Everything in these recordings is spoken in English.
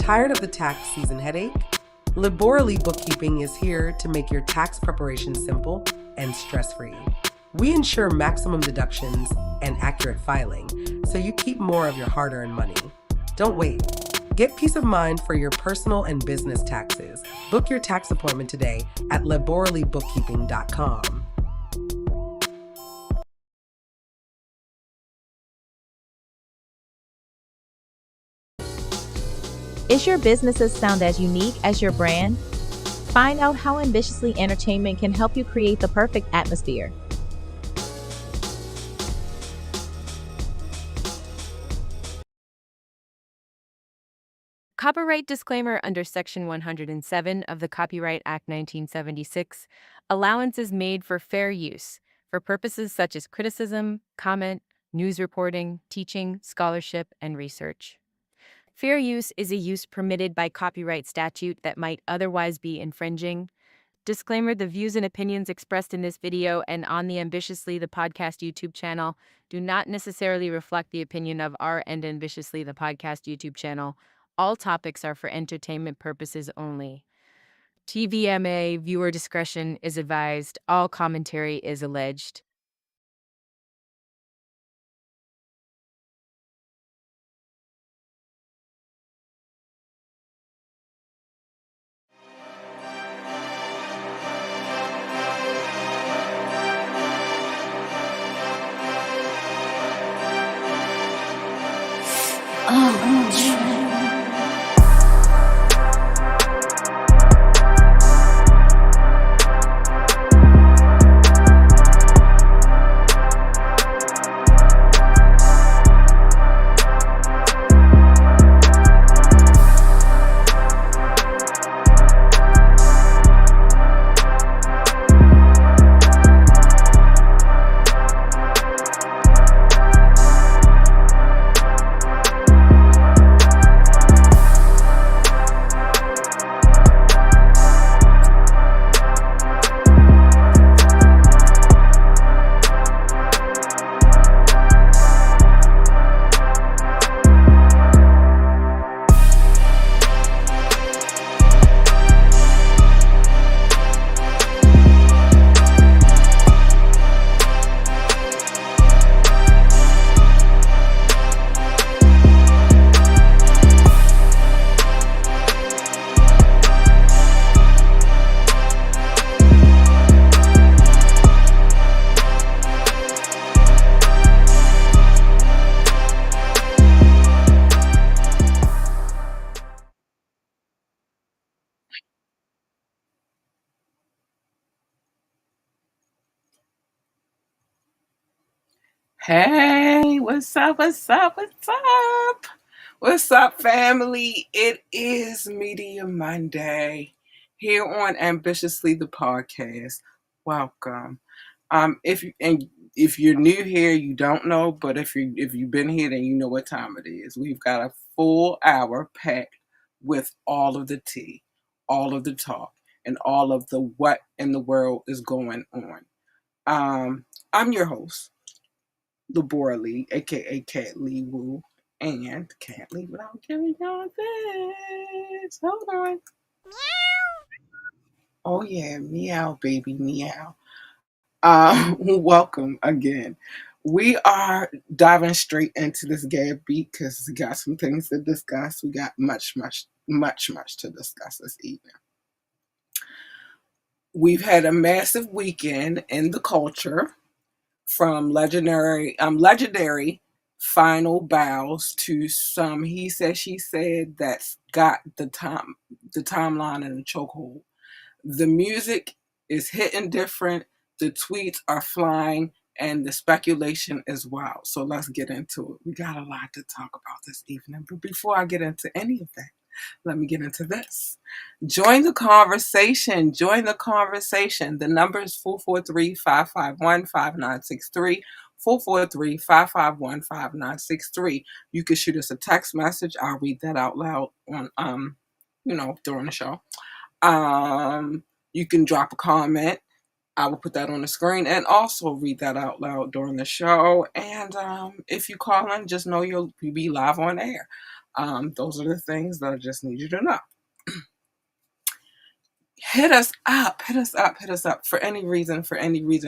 Tired of the tax season headache? Laborally Bookkeeping is here to make your tax preparation simple and stress-free. We ensure maximum deductions and accurate filing, so you keep more of your hard-earned money. Don't wait. Get peace of mind for your personal and business taxes. Book your tax appointment today at laborallybookkeeping.com. Is your business's sound as unique as your brand? Find out how Ambitiously Entertainment can help you create the perfect atmosphere. Copyright disclaimer under Section 107 of the Copyright Act 1976. Allowance is made for fair use for purposes such as criticism, comment, news reporting, teaching, scholarship, and research. Fair use is a use permitted by copyright statute that might otherwise be infringing. Disclaimer: the views and opinions expressed in this video and on the Ambitiously the Podcast YouTube channel do not necessarily reflect the opinion of our and Ambitiously the Podcast YouTube channel. All topics are for entertainment purposes only. TVMA, viewer discretion is advised. All commentary is alleged. Hey, what's up? What's up? What's up? What's up, family? It is Media Monday here on Ambitiously the Podcast. Welcome. If you're new here, you don't know, but if you've been here, then you know what time it is. We've got a full hour packed with all of the tea, all of the talk, and all of the what in the world is going on. I'm your host, Labora Lee, aka Cat Lee Woo, and can't leave without giving y'all this. Hold on. Oh yeah, meow, baby, meow. Welcome again. We are diving straight into this gab beat because we got some things to discuss. We got much to discuss this evening. We've had a massive weekend in the culture, from legendary final bows to some he said she said that's got the timeline in the chokehold. The music is hitting different, the tweets are flying, and the speculation is wild. So let's get into it. We got a lot to talk about this evening. But before I get into any of that, let me get into this. Join the conversation. Join the conversation. The number is 443-551-5963. 443-551-5963. You can shoot us a text message. I'll read that out loud on during the show. You can drop a comment. I will put that on the screen and also read that out loud during the show. And if you call in, just know you'll be live on air. Those are the things that I just need you to know. Hit us up, hit us up, hit us up for any reason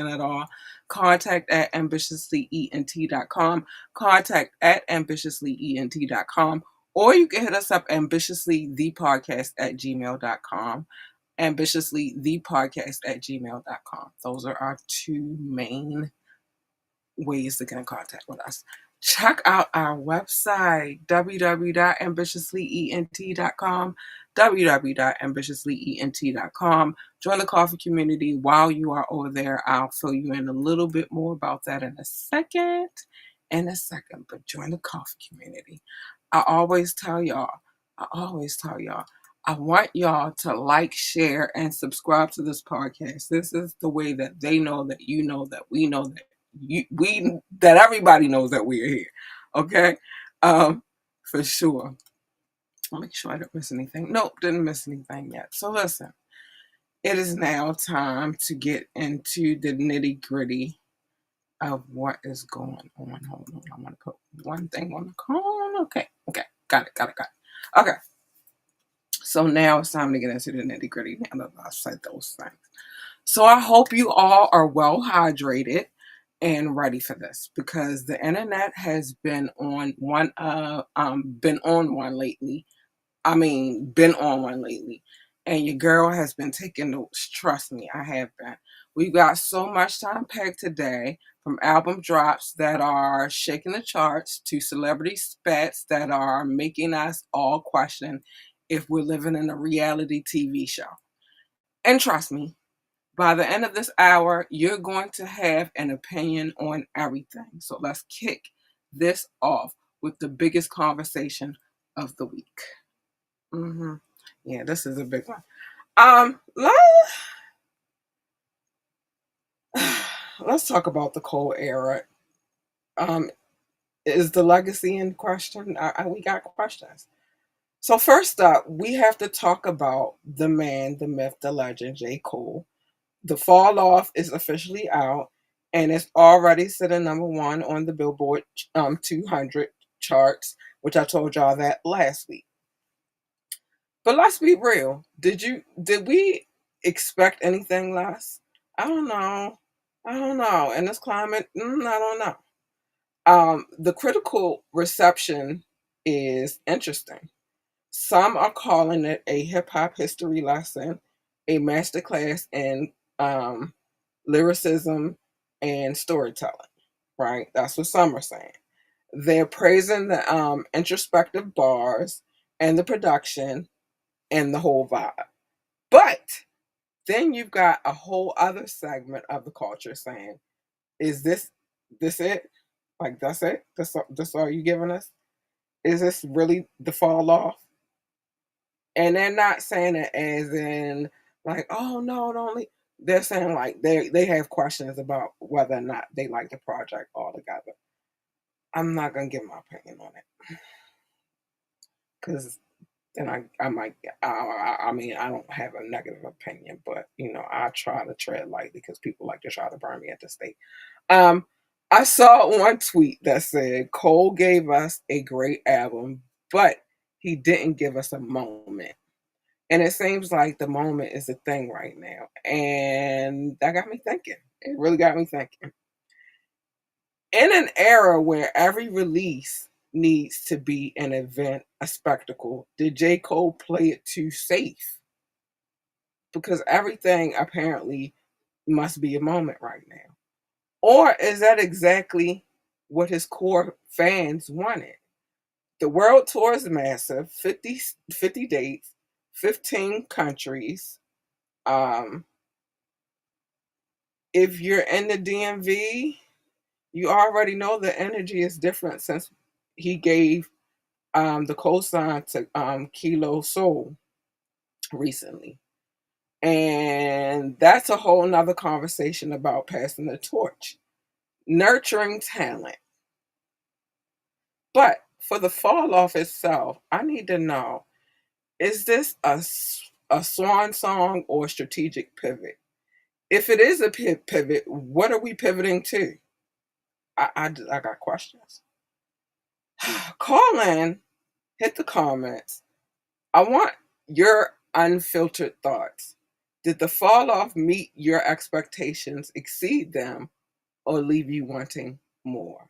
at all. Contact at ambitiouslyent.com, contact at ambitiouslyent.com, or you can hit us up ambitiouslythepodcast at gmail.com, ambitiouslythepodcast at gmail.com. Those are our two main ways to get in contact with us. Check out our website, www.ambitiouslyent.com, www.ambitiouslyent.com. Join the coffee community. While you are over there, I'll fill you in a little bit more about that in a second. But join the coffee community. I always tell y'all, I want y'all to like, share, and subscribe to this podcast. This is the way that they know that you know that we know that that everybody knows that we're here. Okay? For sure. I'll make sure I don't miss anything. Nope, didn't miss anything yet. So listen, it is now time to get into the nitty-gritty of what is going on. Hold on, I'm gonna put one thing on the call. Okay, got it. Okay. So now it's time to get into the nitty-gritty now that I've said those things. So I hope you all are well hydrated and ready for this, because the internet has been on one lately. And your girl has been taking notes. Trust me, I have been. We've got so much time packed today, from album drops that are shaking the charts to celebrity spats that are making us all question if we're living in a reality TV show. And trust me, by the end of this hour, you're going to have an opinion on everything. So let's kick this off with the biggest conversation of the week. Yeah, this is a big one. Let's talk about the Cold Era. Is the legacy in question? We got questions. So first up, we have to talk about the man, the myth, the legend, J. Cole. The Fall Off is officially out, and it's already sitting number one on the Billboard 200 charts, which I told y'all that last week. But let's be real. Did we expect anything less? I don't know. In this climate, I don't know. The critical reception is interesting. Some are calling it a hip hop history lesson, a masterclass in lyricism and storytelling. Right? That's what some are saying. They're praising the introspective bars and the production and the whole vibe. But then you've got a whole other segment of the culture saying, "Is this it? Like that's it? This all you giving us? Is this really the fall off?" And they're not saying it as in like, "Oh no, don't leave." They're saying like they have questions about whether or not they like the project altogether. I'm not gonna give my opinion on it, because then I might. I mean, I don't have a negative opinion, but I try to tread lightly because people like to try to burn me at the stake. I saw one tweet that said Cole gave us a great album, but he didn't give us a moment. And it seems like the moment is a thing right now. And that got me thinking. It really got me thinking. In an era where every release needs to be an event, a spectacle, did J. Cole play it too safe? Because everything apparently must be a moment right now. Or is that exactly what his core fans wanted? The world tour is massive, 50 dates, 15 countries. If you're in the DMV, you already know the energy is different since he gave the cosign to Kilo Soul recently. And that's a whole nother conversation about passing the torch, nurturing talent. But for the fall off itself, I need to know, is this a swan song or a strategic pivot? If it is a pivot, what are we pivoting to? I got questions. Call in Hit the comments. I want your unfiltered thoughts. Did the fall off meet your expectations, exceed them, or leave you wanting more?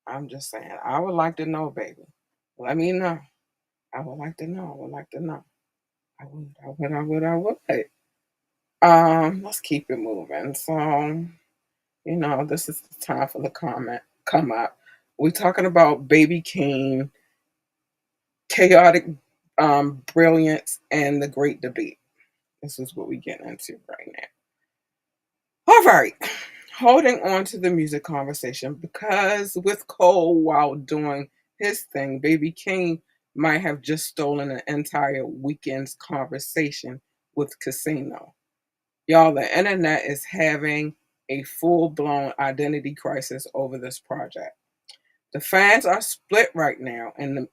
I'm just saying, I would like to know, baby. Let me know. I would like to know. I would like to know. I would. Let's keep it moving. So, this is the time for the comment come up. We're talking about Baby King, chaotic brilliance, and the great debate. This is what we get into right now. All right. Holding on to the music conversation because with Cole, while doing his thing, Baby King might have just stolen an entire weekend's conversation with Casino. Y'all, the internet is having a full blown identity crisis over this project. The fans are split right now, and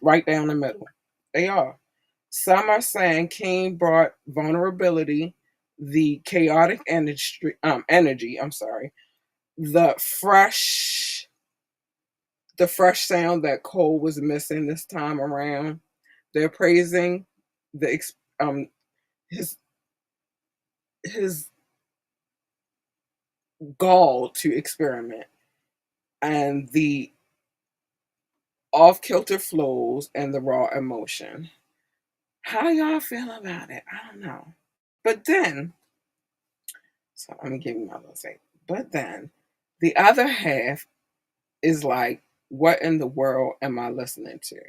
right down the middle. They are. Some are saying King brought vulnerability, the chaotic energy. I'm sorry, the fresh sound that Cole was missing this time around. They're praising the his his gall to experiment and the off kilter flows and the raw emotion. How y'all feel about it? I don't know. But then, so I'm giving my little say. But then, the other half is like, what in the world am I listening to?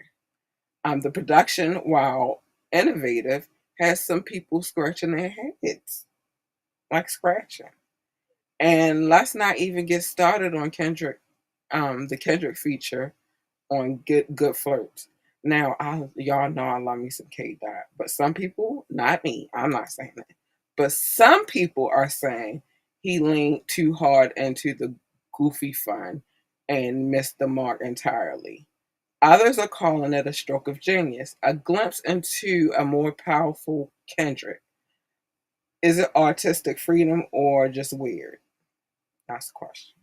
The production, while innovative, has some people scratching their heads, like scratching. And let's not even get started on Kendrick, the Kendrick feature on Good Flirts. Now, y'all know I love me some K Dot, but some people, not me, I'm not saying that, but some people are saying he leaned too hard into the goofy fun and missed the mark entirely. Others are calling it a stroke of genius, a glimpse into a more powerful Kendrick. Is it artistic freedom or just weird? That's the question.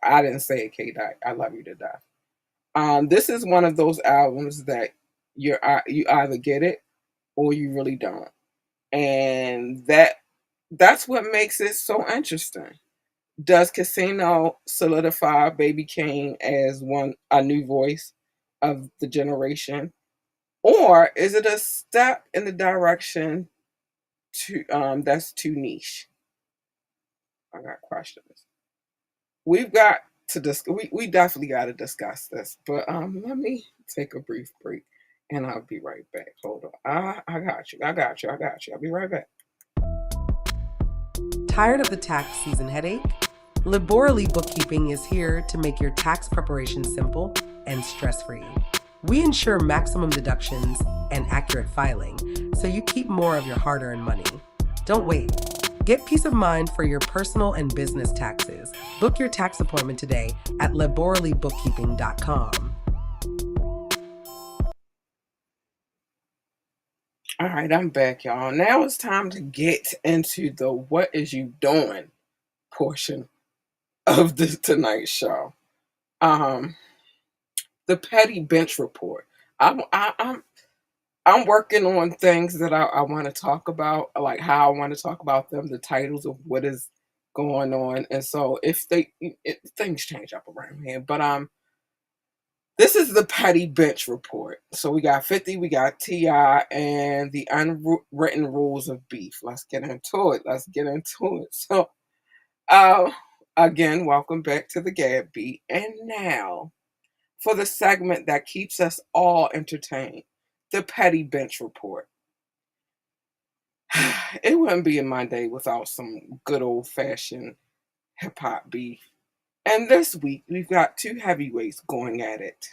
I didn't say it, K Dot. I love you to death. This is one of those albums that you either get it or you really don't, and that's what makes it so interesting. Does Casino solidify Baby King as a new voice of the generation, or is it a step in the direction to that's too niche? I got questions. We've got to discuss. We definitely got to discuss this, but let me take a brief break, and I'll be right back. Hold on, I got you. I'll be right back. Tired of the tax season headache? Laborally Bookkeeping is here to make your tax preparation simple and stress-free. We ensure maximum deductions and accurate filing, so you keep more of your hard-earned money. Don't wait. Get peace of mind for your personal and business taxes. Book your tax appointment today at laborallybookkeeping.com. All right, I'm back, y'all. Now it's time to get into the "What is you doing" portion of this tonight's show. Um, the petty bench report. I'm working on things that I want to talk about, like how I want to talk about them, the titles of what is going on, and so if things change up around here, but this is the petty bench report. So we got 50, we got Ti, and the unwritten rules of beef. Let's get into it. So, uh, again, welcome back to the Gab Beat, and now for the segment that keeps us all entertained, the petty bench report. It wouldn't be a Monday without some good old fashioned hip hop beef. And this week, we've got two heavyweights going at it.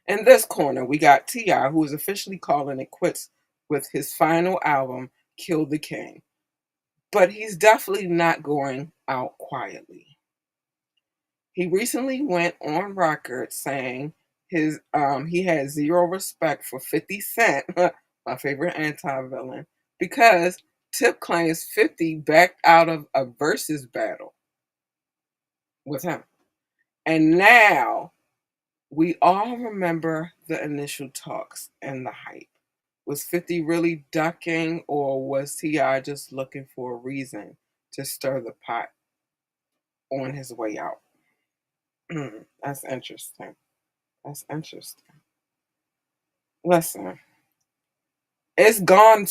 In this corner, we got T.I., who is officially calling it quits with his final album, Kill the King. But he's definitely not going out quietly. He recently went on record saying he had zero respect for 50 Cent, my favorite anti-villain, because Tip claims 50 backed out of a versus battle with him. And now We all remember the initial talks and the hype. Was 50 really ducking, or was T.I. just looking for a reason to stir the pot on his way out? That's interesting. That's interesting. Listen, it's gone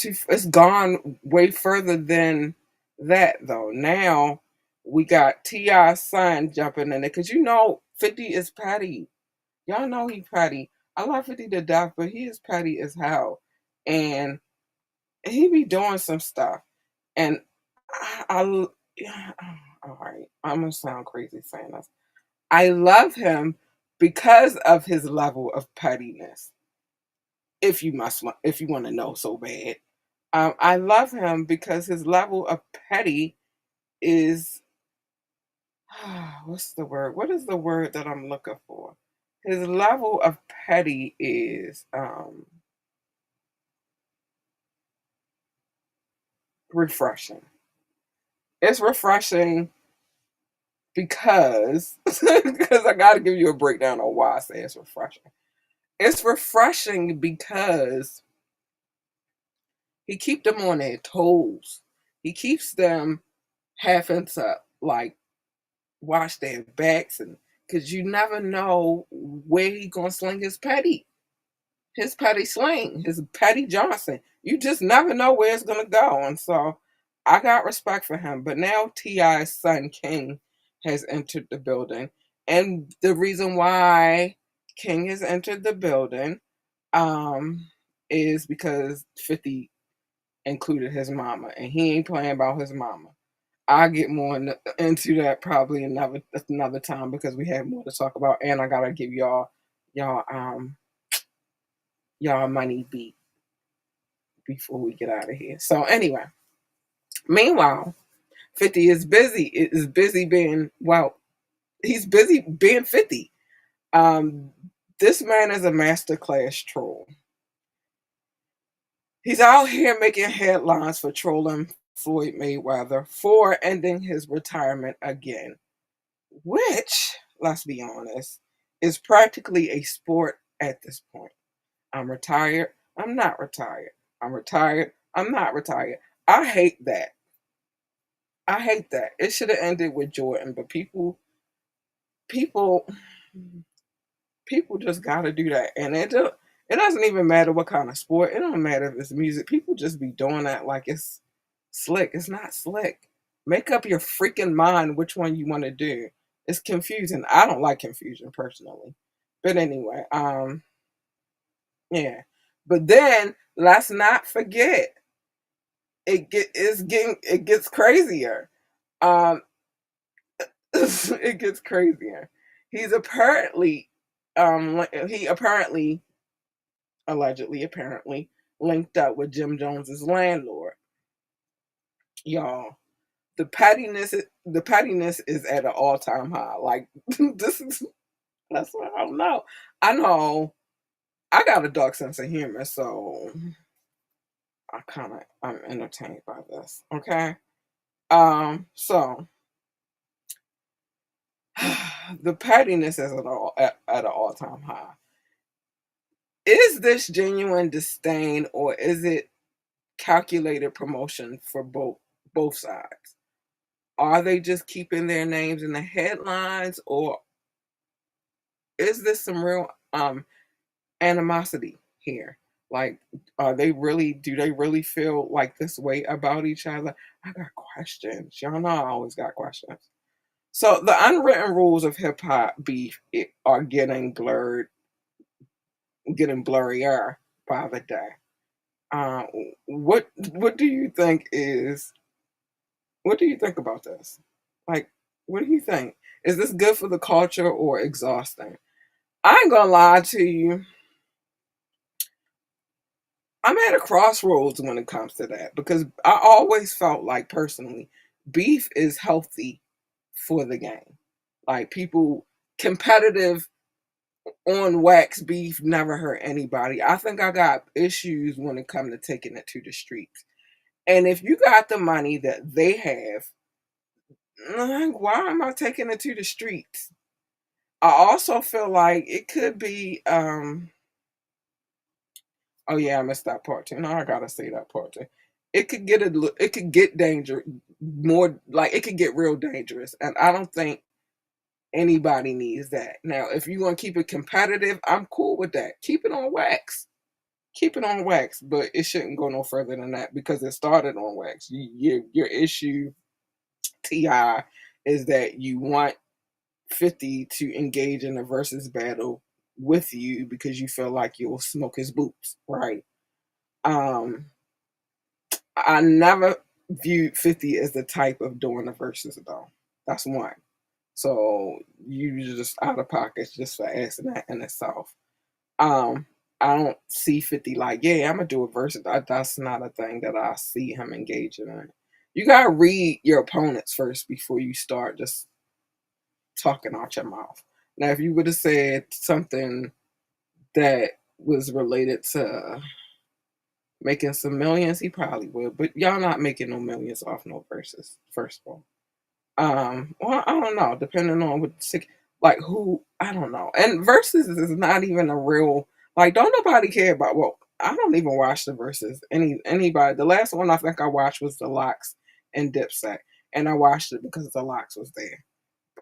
way further than that though. Now we got T.I.'s son jumping in it because 50 is petty. Y'all know he petty. I love 50 to death, but he is petty as hell. And he be doing some stuff. And yeah, all right, I'm gonna sound crazy saying this. I love him because of his level of pettiness. If you want to know so bad, I love him because his level of petty is what's the word? What is the word that I'm looking for? His level of petty is refreshing. It's refreshing because because I got to give you a breakdown on why I say it's refreshing. It's refreshing because he keeps them on their toes. He keeps them having to like watch their backs, and because you never know where he gonna sling his petty sling, his petty Johnson. You just never know where it's gonna go, and so I got respect for him. But now T.I.'s son King has entered the building, and the reason why King has entered the building um is because 50 included his mama, and he ain't playing about his mama. I'll get more into that probably another time because we have more to talk about, and I gotta give y'all y'all money beat before we get out of here. So anyway, meanwhile, 50 is busy being he's busy being 50. Um, this man is a masterclass troll. He's out here making headlines for trolling Floyd Mayweather for ending his retirement again, which, let's be honest, is practically a sport at this point. I'm retired. I'm not retired. I'm retired. I'm not retired. I hate that. I hate that. It should have ended with Jordan, but people, people just gotta do that, and it doesn't even matter what kind of sport. It don't matter if it's music. People just be doing that like it's slick. It's not slick. Make up your freaking mind which one you want to do. It's confusing. I don't like confusion personally, but anyway, yeah. But then let's not forget it gets crazier. Um, it gets crazier. He's apparently he apparently apparently linked up with Jim Jones's landlord. Y'all, the pettiness is at an all-time high. Like this is that's what I don't know. I know I got a dark sense of humor, so I'm entertained by this. Okay. So the pettiness is at an all-time high. Is this genuine disdain, or is it calculated promotion for both sides? Are they just keeping their names in the headlines, or is this some real animosity here? Like, do they really feel like this way about each other? I got questions. Y'all know I always got questions. So the unwritten rules of hip hop beef are getting blurrier by the day. Uh, what do you think is what do you think about this? Like, what do you think? Is this good for the culture or exhausting? I ain't gonna lie to you. I'm at a crossroads when it comes to that because I always felt like personally, beef is healthy for the game. Like people competitive on wax beef never hurt anybody. I think I got issues when it comes to taking it to the streets. And if you got the money that they have, like, why am I taking it to the streets? I also feel like it could be oh yeah, I missed that part too. No, I gotta say that part too. It could get danger more, like it could get real dangerous, and I don't think anybody needs that. Now, if you want to keep it competitive, I'm cool with that. Keep it on wax. Keep it on wax, but it shouldn't go no further than that because it started on wax. Your issue, Ti, is that you want 50 to engage in a versus battle with you because you feel like you'll smoke his boots, right? Um, I never viewed 50 as the type of doing the verses though. That's one. So you just out of pocket just for asking that in itself. Um, I don't see 50 like, yeah, I'm gonna do a verse. That's not a thing that I see him engaging in. You gotta read your opponents first before you start just talking out your mouth. Now, if you would have said something that was related to making some millions, he probably would. But y'all not making no millions off no verses, first of all. Well, I don't know, depending on what sick, like who, I don't know. And verses is not even a real, like, don't nobody care about, well, I don't even watch the verses. Anybody. The last one I think I watched was the Locks and Dipset. And I watched it because the Locks was there.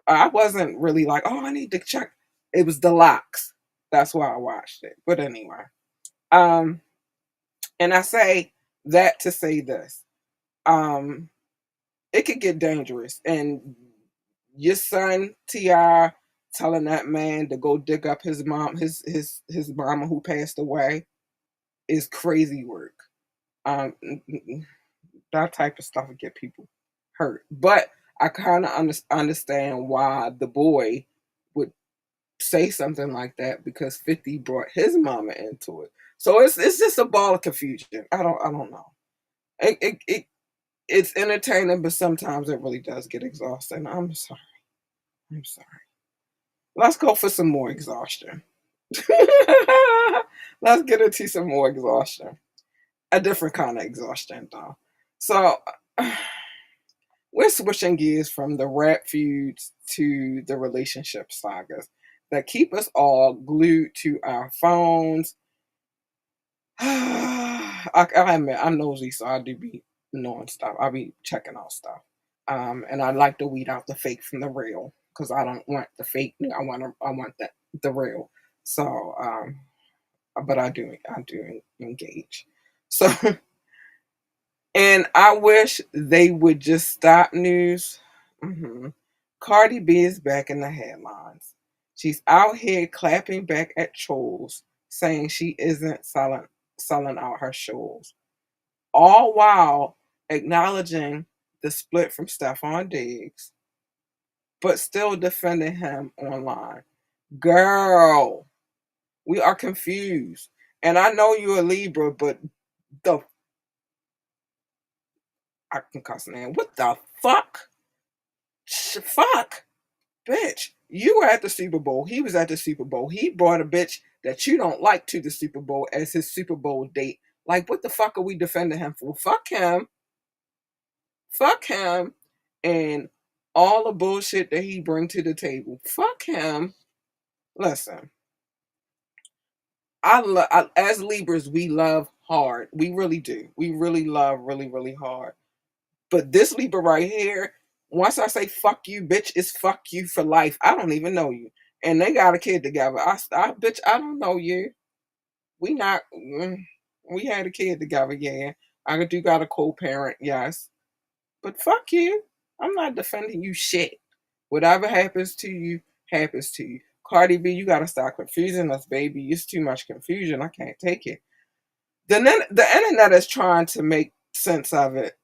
I wasn't really like, oh, I need to check. It was the Locks. That's why I watched it. But anyway. Um, and I say that to say this. Um, it could get dangerous. And your son Ti telling that man to go dig up his mom, his mama who passed away, is crazy work. That type of stuff would get people hurt. But I kind of understand why the boy would say something like that because 50 brought his mama into it. So it's just a ball of confusion. I don't know. It's entertaining, but sometimes it really does get exhausting. I'm sorry. I'm sorry. Let's go for some more exhaustion. Let's get into some more exhaustion. A different kind of exhaustion, though. So, we're switching gears from the rap feuds to the relationship sagas that keep us all glued to our phones. I admit, I'm nosy, so I do be knowing stuff. I be checking out stuff. And I like to weed out the fake from the real because I don't want the fake. I want the real. So, but I do engage. So, and I wish they would just stop news. Cardi B is back in the headlines. She's out here clapping back at trolls, saying she isn't selling out her shows, all while acknowledging the split from Stephon Diggs, but still defending him online. Girl, we are confused. And I know you're a Libra, but the I can cuss name. What the fuck? Fuck, bitch. You were at the Super Bowl. He was at the Super Bowl. He brought a bitch that you don't like to the Super Bowl as his Super Bowl date. Like, what the fuck are we defending him for? Fuck him. Fuck him. And all the bullshit that he bring to the table. Fuck him. Listen, as Libras, we love hard. We really do. We really love really, really hard. But this Libra right here, once I say fuck you, bitch, it's fuck you for life. I don't even know you. And they got a kid together. Bitch, I don't know you. We not, we had a kid together, yeah. I do got a co-parent, yes. But fuck you. I'm not defending you shit. Whatever happens to you, happens to you. Cardi B, you gotta stop confusing us, baby. It's too much confusion. I can't take it. The internet is trying to make sense of it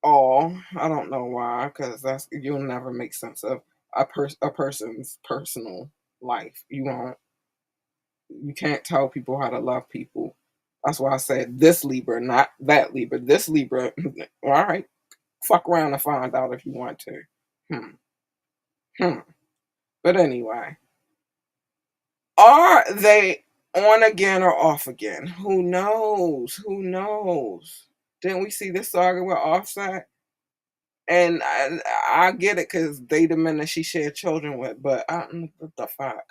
all. I don't know why, because that's you'll never make sense of a person's personal life. You won't. You can't tell people how to love people. That's why I said this Libra, not that Libra. This Libra, all right, fuck around and find out if you want to. Hmm. Hmm. But anyway, are they on again or off again? Who knows? Who knows? Didn't we see this saga with Offset? And I get it because they the men that she shared children with, but what the fuck?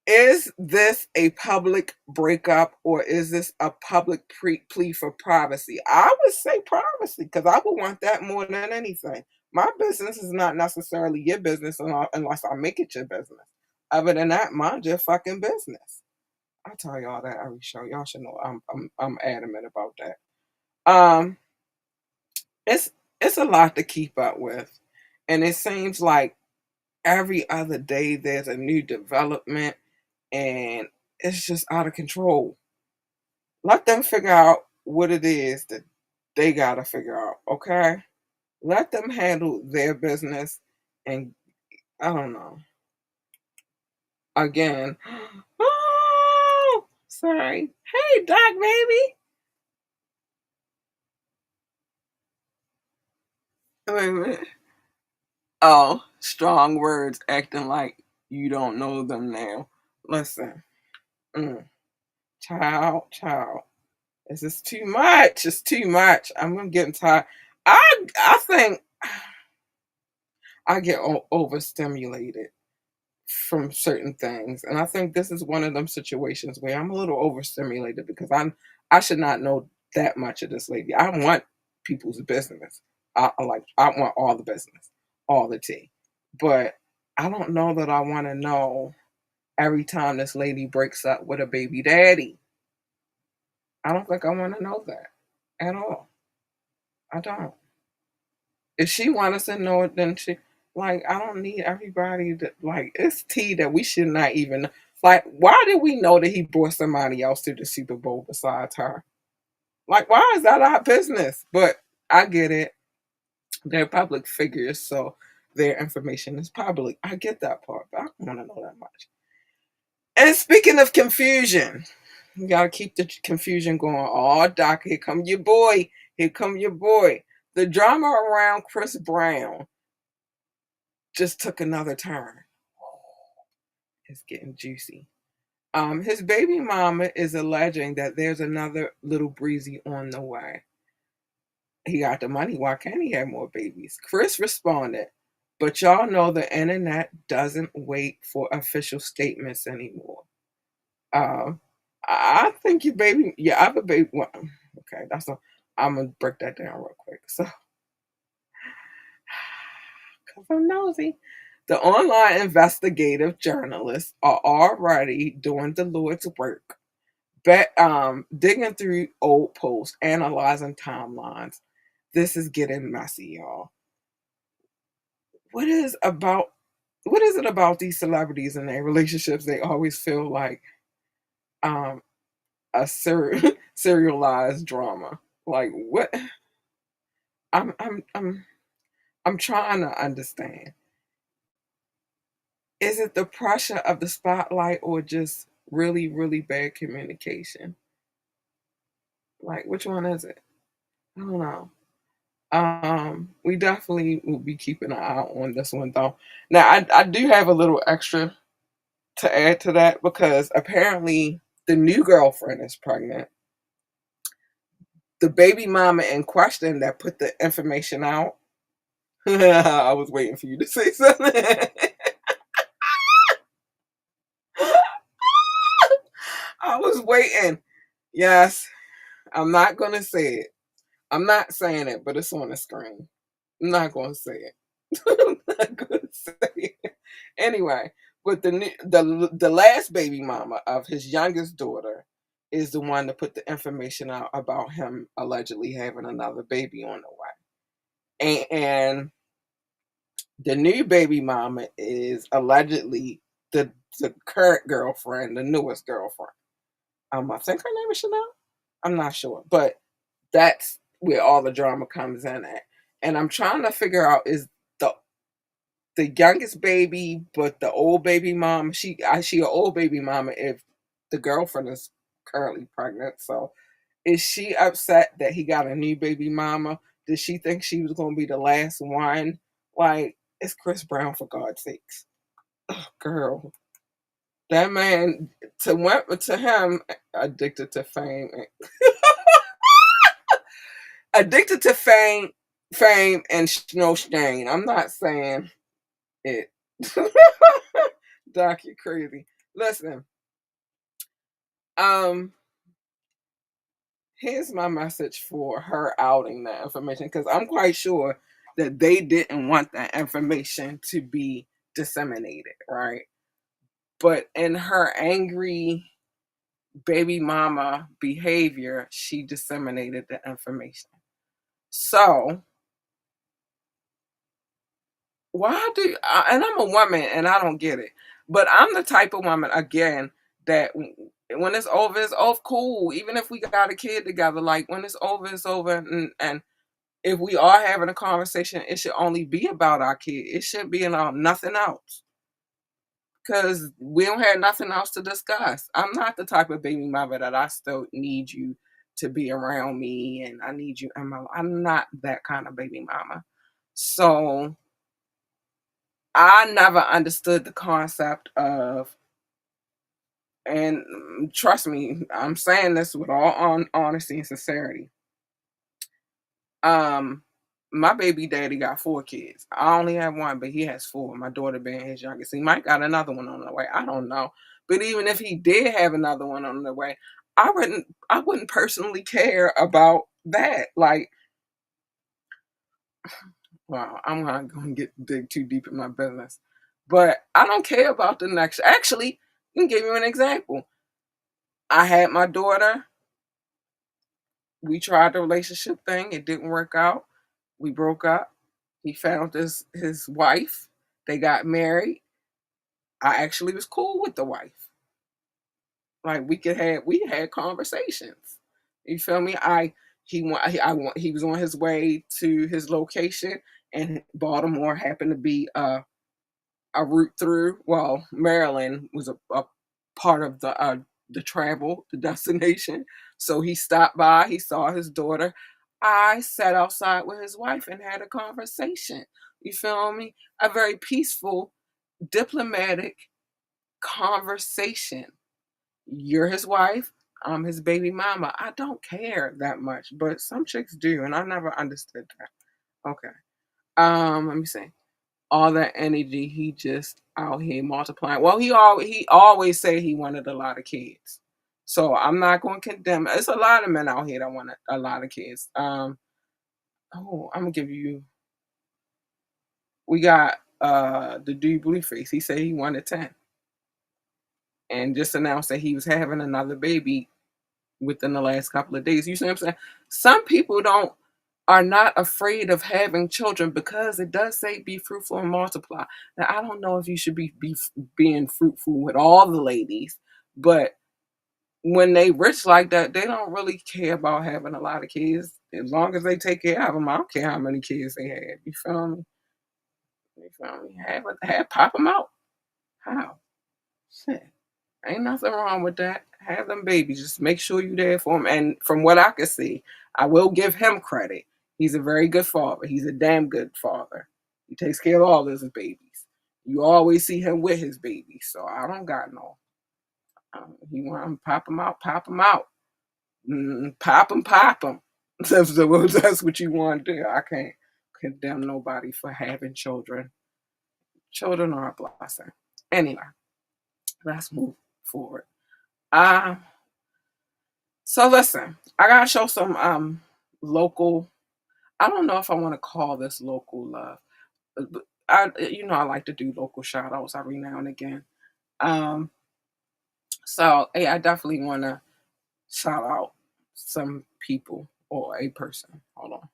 Is this a public breakup or is this a public plea for privacy? I would say privacy because I would want that more than anything. My business is not necessarily your business unless I make it your business. Other than that, mind your fucking business. I tell y'all that every show. Y'all should know I'm adamant about that. It's it's a lot to keep up with, and it seems like every other day there's a new development, and it's just out of control. Let them figure out what it is that they gotta figure out. Okay, let them handle their business, and I don't know. Again, oh, sorry. Hey, Doc, baby. Wait a minute. Oh, strong words, acting like you don't know them now. Listen, mm, child, this is too much. It's too much. I'm getting tired. I think I get overstimulated from certain things, and I think this is one of them situations where I'm a little overstimulated because I should not know that much of this lady. I want people's business. I want all the business, all the tea, but I don't know that I want to know every time this lady breaks up with a baby daddy. I don't think I want to know that at all. I don't. If she wants us to know it, then I don't need everybody to, it's tea that we should not even, why did we know that he brought somebody else to the Super Bowl besides her? Why is that our business? But I get it. They're public figures, so their information is public. I get that part, but I don't want to know that much. And speaking of confusion, you gotta keep the confusion going. Oh, Doc, here come your boy. Here come your boy. The drama around Chris Brown just took another turn. It's getting juicy. His baby mama is alleging that there's another little breezy on the way. He got the money. Why can't he have more babies? Chris responded, but y'all know the internet doesn't wait for official statements anymore. Um, I think your other baby. Well, okay, I'm gonna break that down real quick. So, cause I'm nosy. The online investigative journalists are already doing the Lord's work, digging through old posts, analyzing timelines. This is getting messy, y'all. What is about? What is it about these celebrities and their relationships? They always feel like um, a serialized drama. Like what? I'm I'm I'm I'm trying to understand. Is it the pressure of the spotlight or just really, really bad communication? Like which one is it? I don't know. We definitely will be keeping an eye on this one though. Now I do have a little extra to add to that because apparently the new girlfriend is pregnant. The baby mama in question that put the information out. I was waiting for you to say something. I was waiting. Yes, I'm not gonna say it. I'm not saying it, but it's on the screen. I'm not gonna say it. I'm not gonna say it. Anyway, but the last baby mama of his youngest daughter is the one that put the information out about him allegedly having another baby on the way. And the new baby mama is allegedly the current girlfriend, the newest girlfriend. I think her name is Chanel. I'm not sure, but that's where all the drama comes in at. And I'm trying to figure out is the the youngest baby, but the old baby mom. She an old baby mama if the girlfriend is currently pregnant. So is she upset that he got a new baby mama? Did she think she was gonna be the last one? Like it's Chris Brown for God's sakes, girl. That man went to him addicted to fame. Addicted to fame fame and no shame. I'm not saying it. Doc, you crazy. Listen, um, here's my message for her outing that information because I'm quite sure that they didn't want that information to be disseminated, right? But in her angry baby mama behavior, she disseminated the information. So, why do and I'm a woman and I don't get it. But I'm the type of woman again that when it's over, it's off cool. Even if we got a kid together, like when it's over, it's over. And if we are having a conversation, it should only be about our kid. It should be about nothing else. Because we don't have nothing else to discuss. I'm not the type of baby mother that I still need you to be around me and I need you in my life. I'm not that kind of baby mama. So I never understood the concept of, and trust me, I'm saying this with all honesty and sincerity. Um, my baby daddy got 4 kids. I only have one, but he has 4. My daughter being his youngest. He might got another one on the way. I don't know. But even if he did have another one on the way, I wouldn't personally care about that. Like, wow, I'm not gonna dig too deep in my business. But I don't care about the next. Actually, I can give you an example. I had my daughter. We tried the relationship thing. It didn't work out. We broke up. He found his wife. They got married. I actually was cool with the wife. Like we had conversations. You feel me? He was on his way to his location, and Baltimore happened to be a route through. Well, Maryland was a part of the travel, the destination. So he stopped by. He saw his daughter. I sat outside with his wife and had a conversation. You feel me? A very peaceful, diplomatic conversation. You're his wife. I'm his baby mama. I don't care that much, but some chicks do, and I never understood that. Okay. Let me see. All that energy, he just out here multiplying. Well, he always said he wanted a lot of kids. So I'm not going to condemn. It's a lot of men out here that want a lot of kids. I'm gonna give you. We got the dude Blueface. He said he wanted 10, and just announced that he was having another baby within the last couple of days. You see what I'm saying? Some people don't are not afraid of having children because it does say be fruitful and multiply. Now I don't know if you should being fruitful with all the ladies, but when they rich like that, they don't really care about having a lot of kids. As long as they take care of them, I don't care how many kids they have. You feel me? You feel me? Pop them out. How? Shit. Ain't nothing wrong with that. Have them babies. Just make sure you're there for them. And from what I can see, I will give him credit. He's a very good father. He's a damn good father. He takes care of all his babies. You always see him with his babies. So I don't got no. He want him pop him out, pop him out. Pop him, pop him. That's what you want to do. I can't condemn nobody for having children. Children are a blessing. Anyway, let's move forward. Uh, so listen, I gotta show some local. I don't know if I want to call this local love. But I like to do local shout outs every now and again. Um, so hey, I definitely want to shout out some people or a person. Hold on,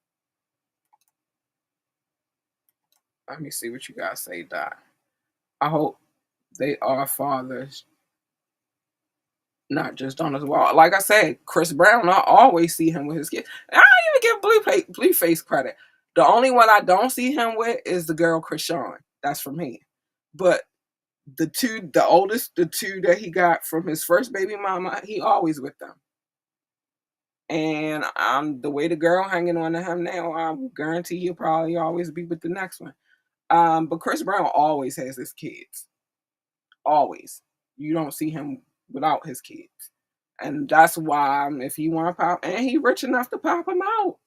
let me see what you guys say, Doc. I hope they are fathers, not just on his wall. Like I said, Chris Brown, I always see him with his kids. And I don't even give Blueface credit. The only one I don't see him with is the girl Krishan. That's from here. But the oldest, the two that he got from his first baby mama, he always with them. And the way the girl hanging on to him now, I guarantee he'll probably always be with the next one. But Chris Brown always has his kids. Always. You don't see him without his kids. And that's why if he want to pop, and he rich enough to pop him out.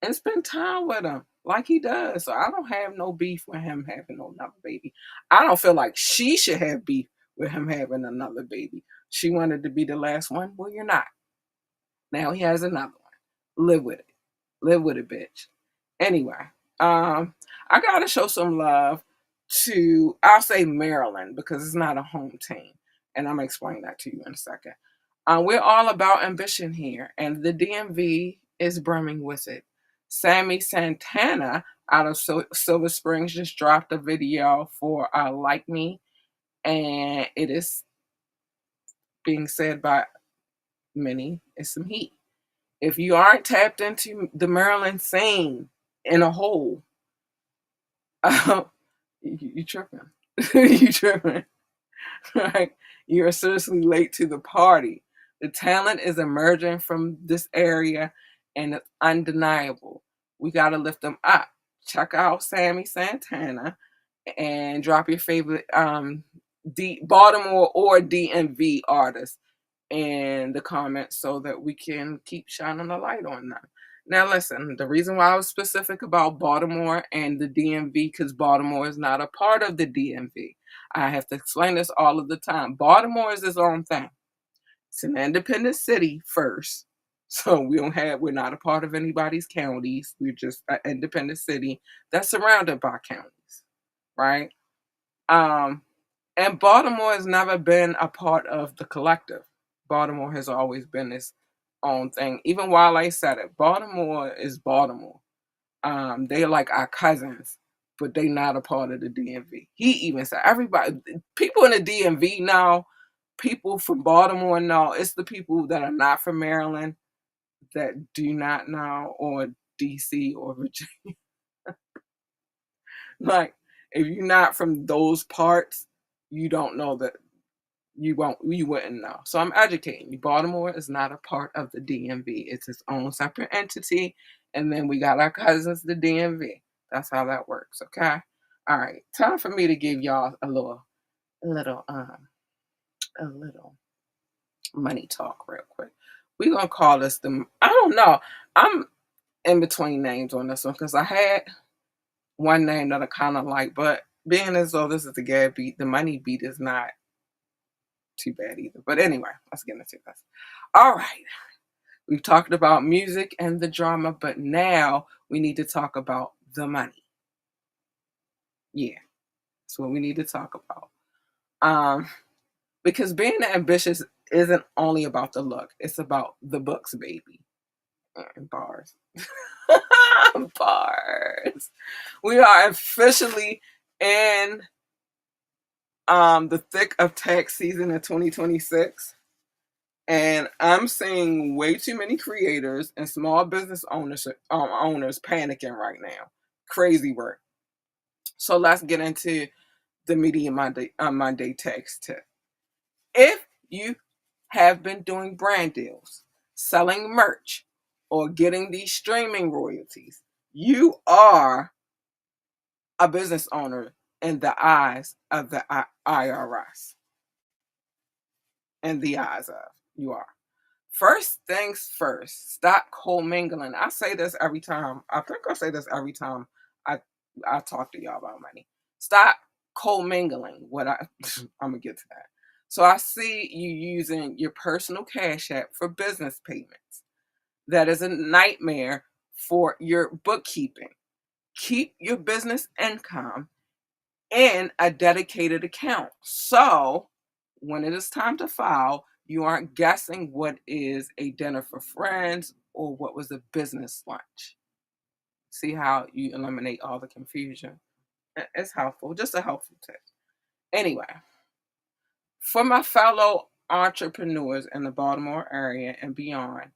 and spend time with him like he does. So I don't have no beef with him having another baby. I don't feel like she should have beef with him having another baby. She wanted to be the last one. Well, you're not. Now he has another one. Live with it. Live with it, bitch. Anyway, I gotta show some love to, I'll say, Maryland, because it's not a home team, and I'm gonna explain that to you in a second. We're all about ambition here, and the DMV is brimming with it. Sammy Santana out of Silver Springs just dropped a video for Like Me, and it is being said by many, it's some heat. If you aren't tapped into the Maryland scene in a whole, you tripping. You tripping. Right? You're seriously late to the party. The talent is emerging from this area and it's undeniable. We got to lift them up. Check out Sammy Santana and drop your favorite Baltimore or DMV artists in the comments so that we can keep shining a light on them. Now, listen, the reason why I was specific about Baltimore and the DMV, because Baltimore is not a part of the DMV. I have to explain this all of the time. Baltimore is its own thing. It's an independent city first. So we're not a part of anybody's counties. We're just an independent city that's surrounded by counties, right? And Baltimore has never been a part of the collective. Baltimore has always been its own thing. Even while I said it, Baltimore is Baltimore. They're like our cousins, but they not a part of the DMV. He even said everybody, people in the DMV know, people from Baltimore know. It's the people that are not from Maryland that do not know, or DC or Virginia. Like, if you're not from those parts, you don't know that you wouldn't know. So I'm educating you. Baltimore is not a part of the DMV. It's its own separate entity. And then we got our cousins, the DMV. That's how that works. Okay. All right. Time for me to give y'all a little money talk real quick. We're gonna call this I don't know. I'm in between names on this one because I had one name that I kind of like, but being as though this is the Gab beat, the money beat is not too bad either. But anyway, let's get into this. All right. We've talked about music and the drama, but now we need to talk about the money. Yeah, that's what we need to talk about. Because being ambitious isn't only about the look, it's about the books, baby. Bars. Bars. We are officially in the thick of tax season in 2026. And I'm seeing way too many creators and small business owners panicking right now. Crazy work. So let's get into the Media Monday tax tip. If you have been doing brand deals, selling merch, or getting these streaming royalties, you are a business owner in the eyes of the IRS. In the eyes of, you are. First things first, stop commingling. I say this every time. I think I say this every time I talk to y'all about money. Stop commingling. I'm gonna get to that. So I see you using your personal Cash App for business payments. That is a nightmare for your bookkeeping. Keep your business income in a dedicated account. So when it is time to file, you aren't guessing what is a dinner for friends or what was a business lunch. See how you eliminate all the confusion? It's helpful, just a helpful tip. Anyway, for my fellow entrepreneurs in the Baltimore area and beyond,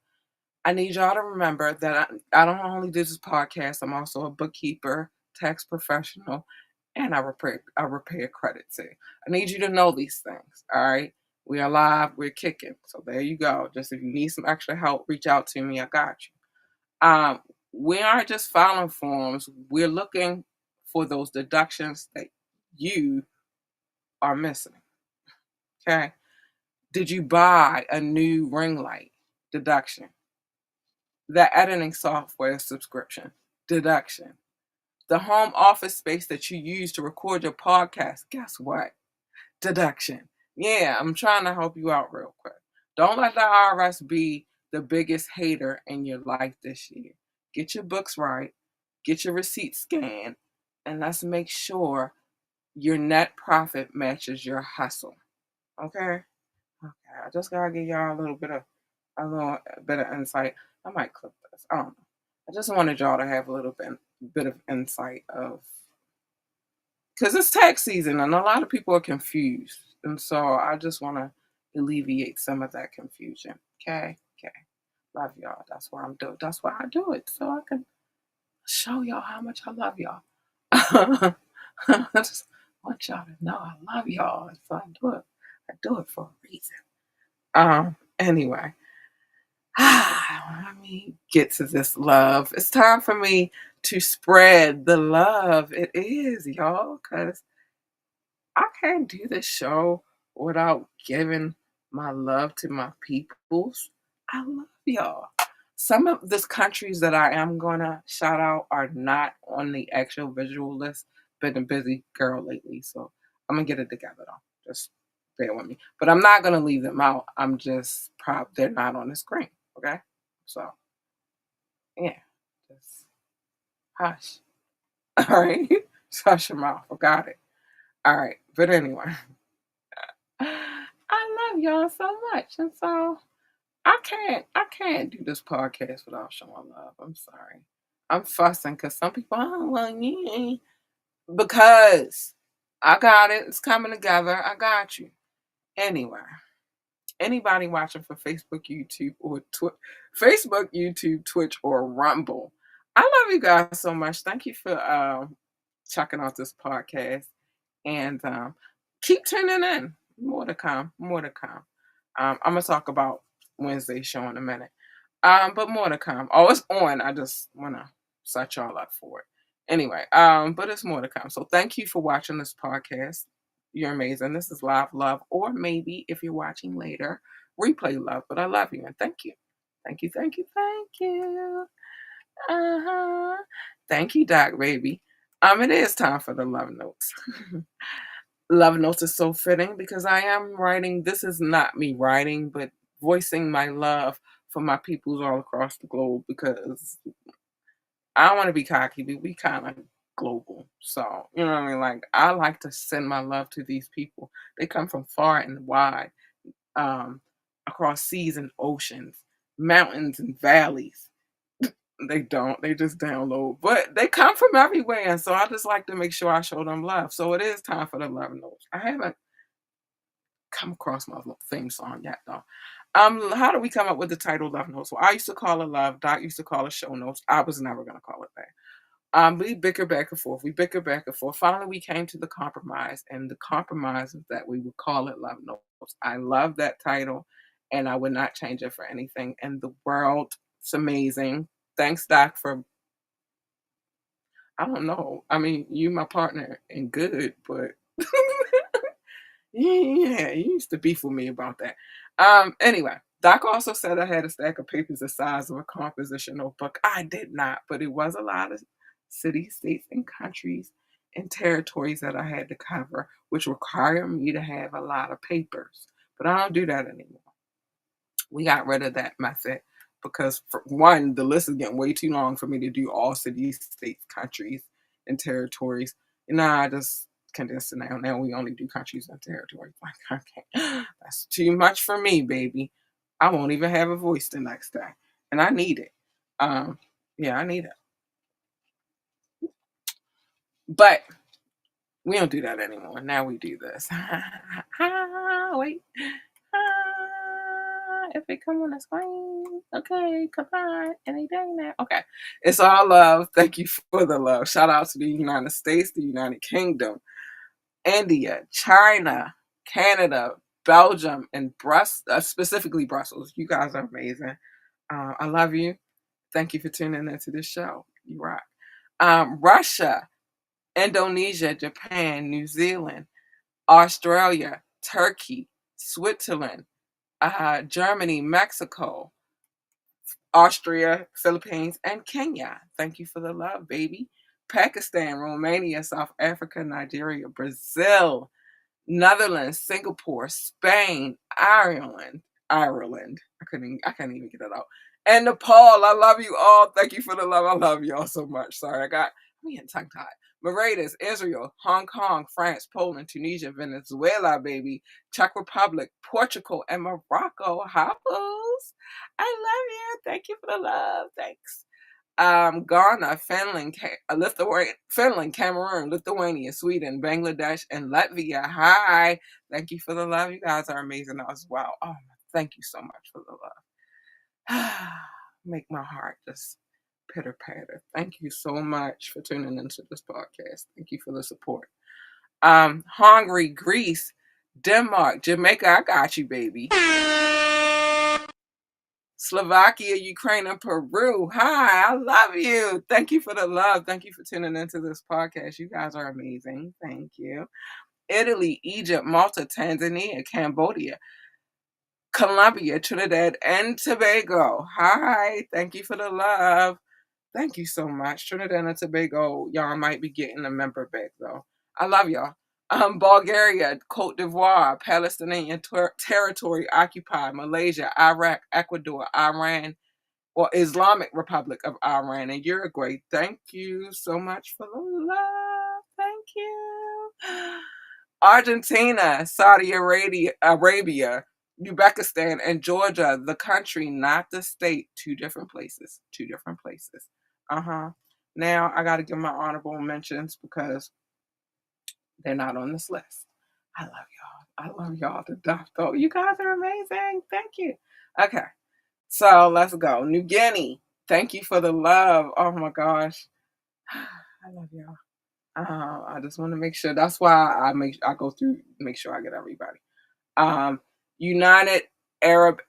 I need y'all to remember that I don't only do this podcast, I'm also a bookkeeper, tax professional, and I repair credit too. I need you to know these things, all right? We are live, we're kicking. So there you go. Just if you need some extra help, reach out to me. I got you. We aren't just filing forms. We're looking for those deductions that you are missing. Okay? Did you buy a new ring light? Deduction. the editing software subscription, deduction. The home office space that you use to record your podcast, guess what? Deduction. Yeah, I'm trying to help you out real quick. Don't let the IRS be the biggest hater in your life this year. Get your books right, get your receipts scanned, and let's make sure your net profit matches your hustle. Okay? Okay. I just gotta give y'all a little bit of insight. I might clip this. I don't know. I just wanted y'all to have a little bit of insight of, because it's tax season and a lot of people are confused. And so I just want to alleviate some of that confusion. Okay? Okay. Love y'all. That's why I'm doing. That's why I do it. So I can show y'all how much I love y'all. I just want y'all to know I love y'all. So I do it. I do it for a reason. Anyway. Let me get to this love. It's time for me to spread the love. It is, y'all, because I can't do this show without giving my love to my peoples. I love y'all. Some of these countries that I am gonna shout out are not on the actual visual list. Been a busy girl lately, so I'm gonna get it together though. Just bear with me. But I'm not gonna leave them out. I'm just proud they're not on the screen. Okay? So yeah. Just hush. All right. Just hush your mouth. I got it. All right. But anyway. I love y'all so much. And so I can't do this podcast without showing love. I'm sorry. I'm fussing because some people, oh well, yeah. Because I got it. It's coming together. I got you. Anyway, anybody watching for Facebook, YouTube, or Facebook, YouTube, Twitch, or Rumble, I love you guys so much. Thank you for checking out this podcast. And keep tuning in. More to come. More to come. I'm gonna talk about Wednesday's show in a minute. But more to come. Oh, it's on. I just wanna set y'all up for it. Anyway, but it's more to come. So thank you for watching this podcast. You're amazing. This is live love, or maybe if you're watching later, replay love. But I love you and thank you. Thank you, thank you, thank you. Uh-huh. Thank you, Doc Baby. It is time for the love notes. Love notes is so fitting because I am writing. This is not me writing, but voicing my love for my peoples all across the globe because I don't want to be cocky, but we kind of global. So, you know what I mean? Like, I like to send my love to these people. They come from far and wide, um, across seas and oceans, mountains and valleys. They don't. They just download. But they come from everywhere. And so I just like to make sure I show them love. So it is time for the love notes. I haven't come across my theme song yet though. How do we come up with the title Love Notes? Well, I used to call it love. Dot used to call it show notes. I was never gonna call it that. We bicker back and forth. We bicker back and forth. Finally, we came to the compromise, and the compromise is that we would call it Love Notes. I love that title, and I would not change it for anything in the world. It's amazing. Thanks, Doc, for I don't know. I mean, you my partner in good, but yeah, you used to beef with me about that. Anyway, Doc also said I had a stack of papers the size of a composition notebook. I did not, but it was a lot of cities, states, and countries and territories that I had to cover, which required me to have a lot of papers. But I don't do that anymore. We got rid of that method because, for one, the list is getting way too long for me to do all cities, states, countries, and territories. Nah, I just condensed it down. Now we only do countries and territories. Like, okay, that's too much for me, baby. I won't even have a voice the next day, and I need it. Yeah, I need it. But we don't do that anymore. Now we do this. Wait. If it come on the screen, okay, come on, any day now. Okay, it's all love. Thank you for the love. Shout out to the United States, the United Kingdom, India, China, Canada, Belgium, and specifically Brussels. You guys are amazing. I love you. Thank you for tuning into this show. You rock. Russia, Indonesia, Japan, New Zealand, Australia, Turkey, Switzerland, Germany, Mexico, Austria, Philippines, and Kenya. Thank you for the love, baby. Pakistan, Romania, South Africa, Nigeria, Brazil, Netherlands, Singapore, Spain, Ireland. I can't even get it out. And Nepal. I love you all. Thank you for the love. I love you all so much. Sorry, I'm getting tongue tied. Mauritius, Israel, Hong Kong, France, Poland, Tunisia, Venezuela, baby, Czech Republic, Portugal, and Morocco. Hi, booze. I love you. Thank you for the love. Thanks. Ghana, Finland, Cameroon, Lithuania, Sweden, Bangladesh, and Latvia. Hi. Thank you for the love. You guys are amazing as well. Oh, thank you so much for the love. Make my heart just pitter patter. Thank you so much for tuning into this podcast. Thank you for the support. Hungary, Greece, Denmark, Jamaica. I got you, baby. Slovakia, Ukraine, and Peru. Hi, I love you. Thank you for the love. Thank you for tuning into this podcast. You guys are amazing. Thank you. Italy, Egypt, Malta, Tanzania, Cambodia, Colombia, Trinidad, and Tobago. Hi, thank you for the love. Thank you so much. Trinidad and Tobago, y'all might be getting a member back though. I love y'all. Bulgaria, Cote d'Ivoire, Palestinian territory occupied, Malaysia, Iraq, Ecuador, Iran, or Islamic Republic of Iran, and Uruguay. Thank you so much for the love. Thank you. Argentina, Saudi Arabia, Uzbekistan, and Georgia, the country, not the state. Two different places. Two different places. Now I got to give my honorable mentions because they're not on this list. I love y'all. I love y'all to death, though. You guys are amazing. Thank you. Okay, so let's go. New Guinea. Thank you for the love. Oh my gosh, I love y'all. I just want to make sure. That's why I go through, make sure I get everybody. United Arab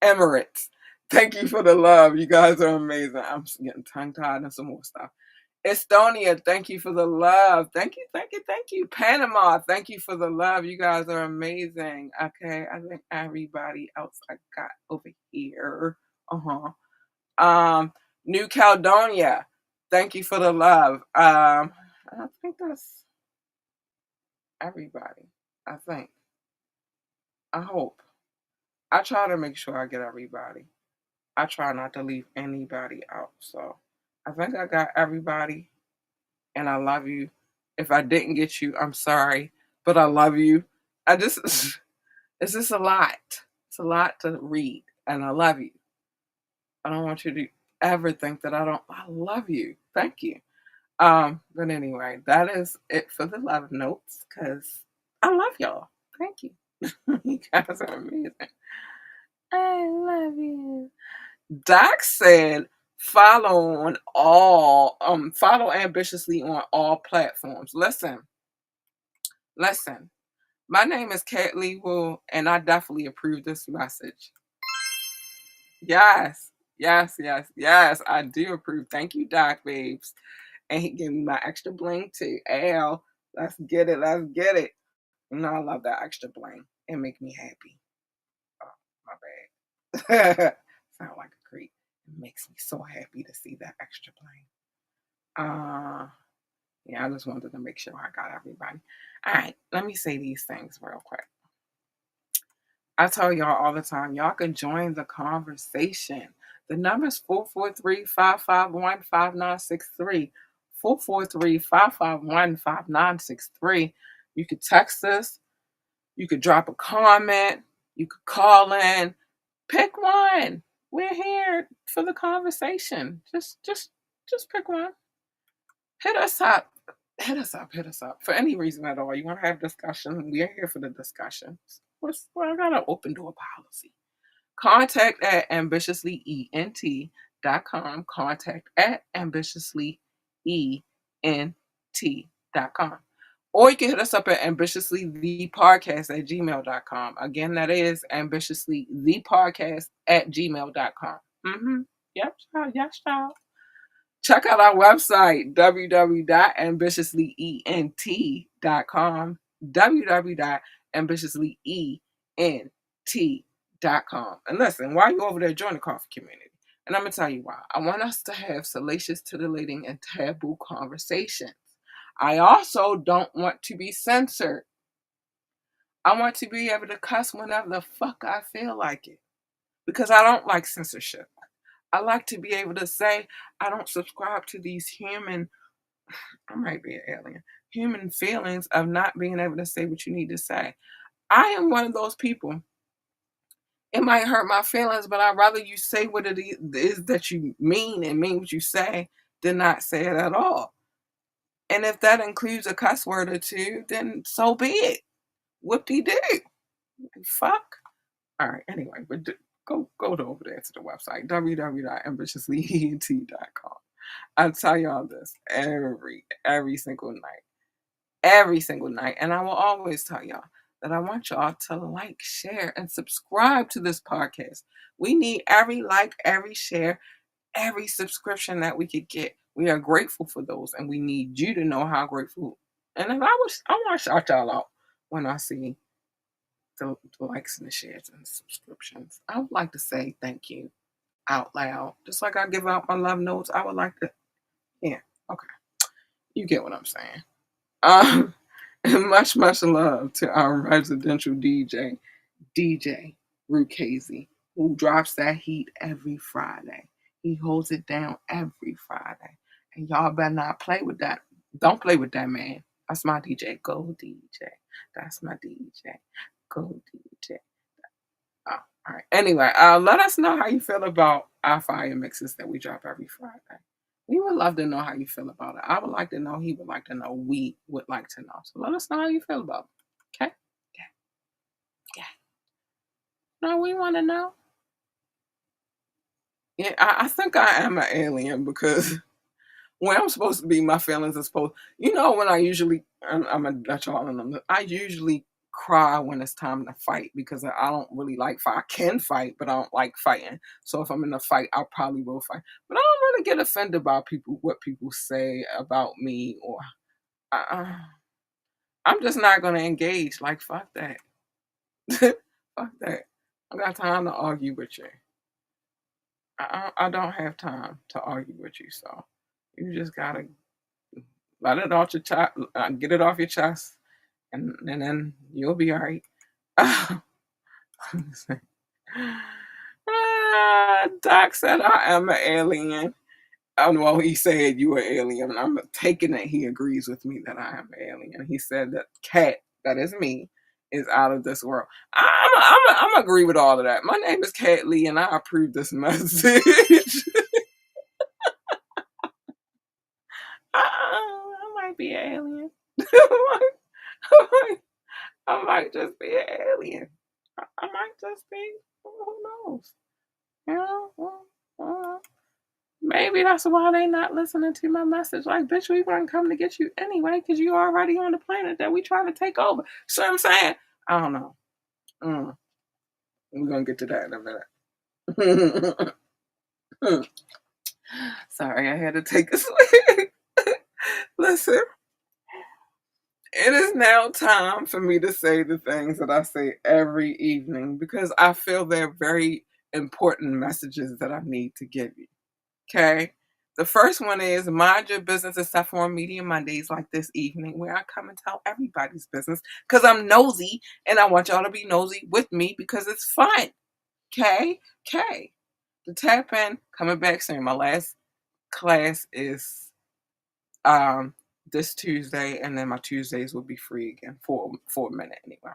Emirates. Thank you for the love. You guys are amazing. I'm getting tongue tied and some more stuff. Estonia, thank you for the love. Thank you, thank you, thank you. Panama, thank you for the love. You guys are amazing. Okay, I think everybody else I got over here. New Caledonia, thank you for the love. I think that's everybody. I think. I hope. I try to make sure I get everybody. I try not to leave anybody out. So I think I got everybody, and I love you. If I didn't get you, I'm sorry, but I love you. It's just a lot. It's a lot to read, and I love you. I don't want you to ever think that I love you. Thank you. But anyway, that is it for the love notes, because I love y'all. Thank you. You guys are amazing. I love you. Doc said follow ambitiously on all platforms. Listen. My name is Kat Lee Wu, and I definitely approve this message. Yes, I do approve. Thank you, Doc babes. And he gave me my extra bling too. Al, let's get it. You know, I love that extra bling. It makes me happy. Oh, my bad. Sound like a creep. It makes me so happy to see that extra bling. Yeah, I just wanted to make sure I got everybody. All right, let me say these things real quick. I tell y'all all the time, y'all can join the conversation. The number is 443-551-5963. 443-551-5963. You could text us. You could drop a comment. You could call in. Pick one. We're here for the conversation. Just pick one. Hit us up. For any reason at all. You want to have discussion? We're here for the discussions. I got an open door policy. Contact at ambitiouslyent.com. Contact at ambitiouslyent.com. Or you can hit us up at ambitiouslythepodcast@gmail.com. Again, that is ambitiouslythepodcast@gmail.com. Yep, child. Check out our website, www.ambitiouslyent.com. www.ambitiouslyent.com. And listen, while you're over there, join the coffee community. And I'm going to tell you why. I want us to have salacious, titillating, and taboo conversations. I also don't want to be censored. I want to be able to cuss whenever the fuck I feel like it. Because I don't like censorship. I like to be able to say, I don't subscribe to these I might be an alien, human feelings of not being able to say what you need to say. I am one of those people. It might hurt my feelings, but I'd rather you say what it is that you mean and mean what you say than not say it at all. And if that includes a cuss word or two, then so be it. Whoop-de-doo. Fuck. All right, anyway, but go over there to the website, www.ambitiouslyent.com. I tell y'all this every single night. Every single night. And I will always tell y'all that I want y'all to like, share, and subscribe to this podcast. We need every like, every share, every subscription that we could get. We are grateful for those, and we need you to know how grateful. And if I want to shout y'all out when I see the likes and the shares and the subscriptions. I would like to say thank you out loud. Just like I give out my love notes, I would like to, yeah, okay. You get what I'm saying. And much love to our residential DJ Rukazy, who drops that heat every Friday. He holds it down every Friday. And y'all better not play with that. Don't play with that, man. That's my DJ. Go DJ. That's my DJ. Go DJ. Oh, all right. Anyway, let us know how you feel about our fire mixes that we drop every Friday. We would love to know how you feel about it. I would like to know. He would like to know. We would like to know. So let us know how you feel about it. Okay? Yeah. No, we want to know. Yeah, I think I am an alien because when I'm supposed to be, my feelings are supposed. When I'm a Dutch all in them. I usually cry when it's time to fight because I don't really like fight. I can fight, but I don't like fighting. So if I'm in a fight, I probably will fight. But I don't really get offended by what people say about me, or I'm just not gonna engage. Like fuck that, fuck that. I got time to argue with you. I don't have time to argue with you. So you just gotta let it off your chest, get it off your chest, and then you'll be all right. Doc said I am an alien. Well, he said you are alien, and I'm taking it. He agrees with me that I am an alien. He said that Cat, that is me, is out of this world. I'm agree with all of that. My name is Cat Lee, and I approve this message. I might be an alien. I might just be an alien. I might just be. Who knows? Maybe that's why they not listening to my message. Like, bitch, we weren't coming to get you anyway because you already on the planet that we trying to take over. So I'm saying, I don't know. We're gonna get to that in a minute. Sorry, I had to take a swig. Listen, it is now time for me to say the things that I say every evening because I feel they're very important messages that I need to give you. Okay? The first one is mind your business except for on Media Mondays like this evening where I come and tell everybody's business because I'm nosy and I want y'all to be nosy with me because it's fun. Okay? Okay. The tap in coming back soon. My last class is this Tuesday, and then my Tuesdays will be free again for a minute anyway.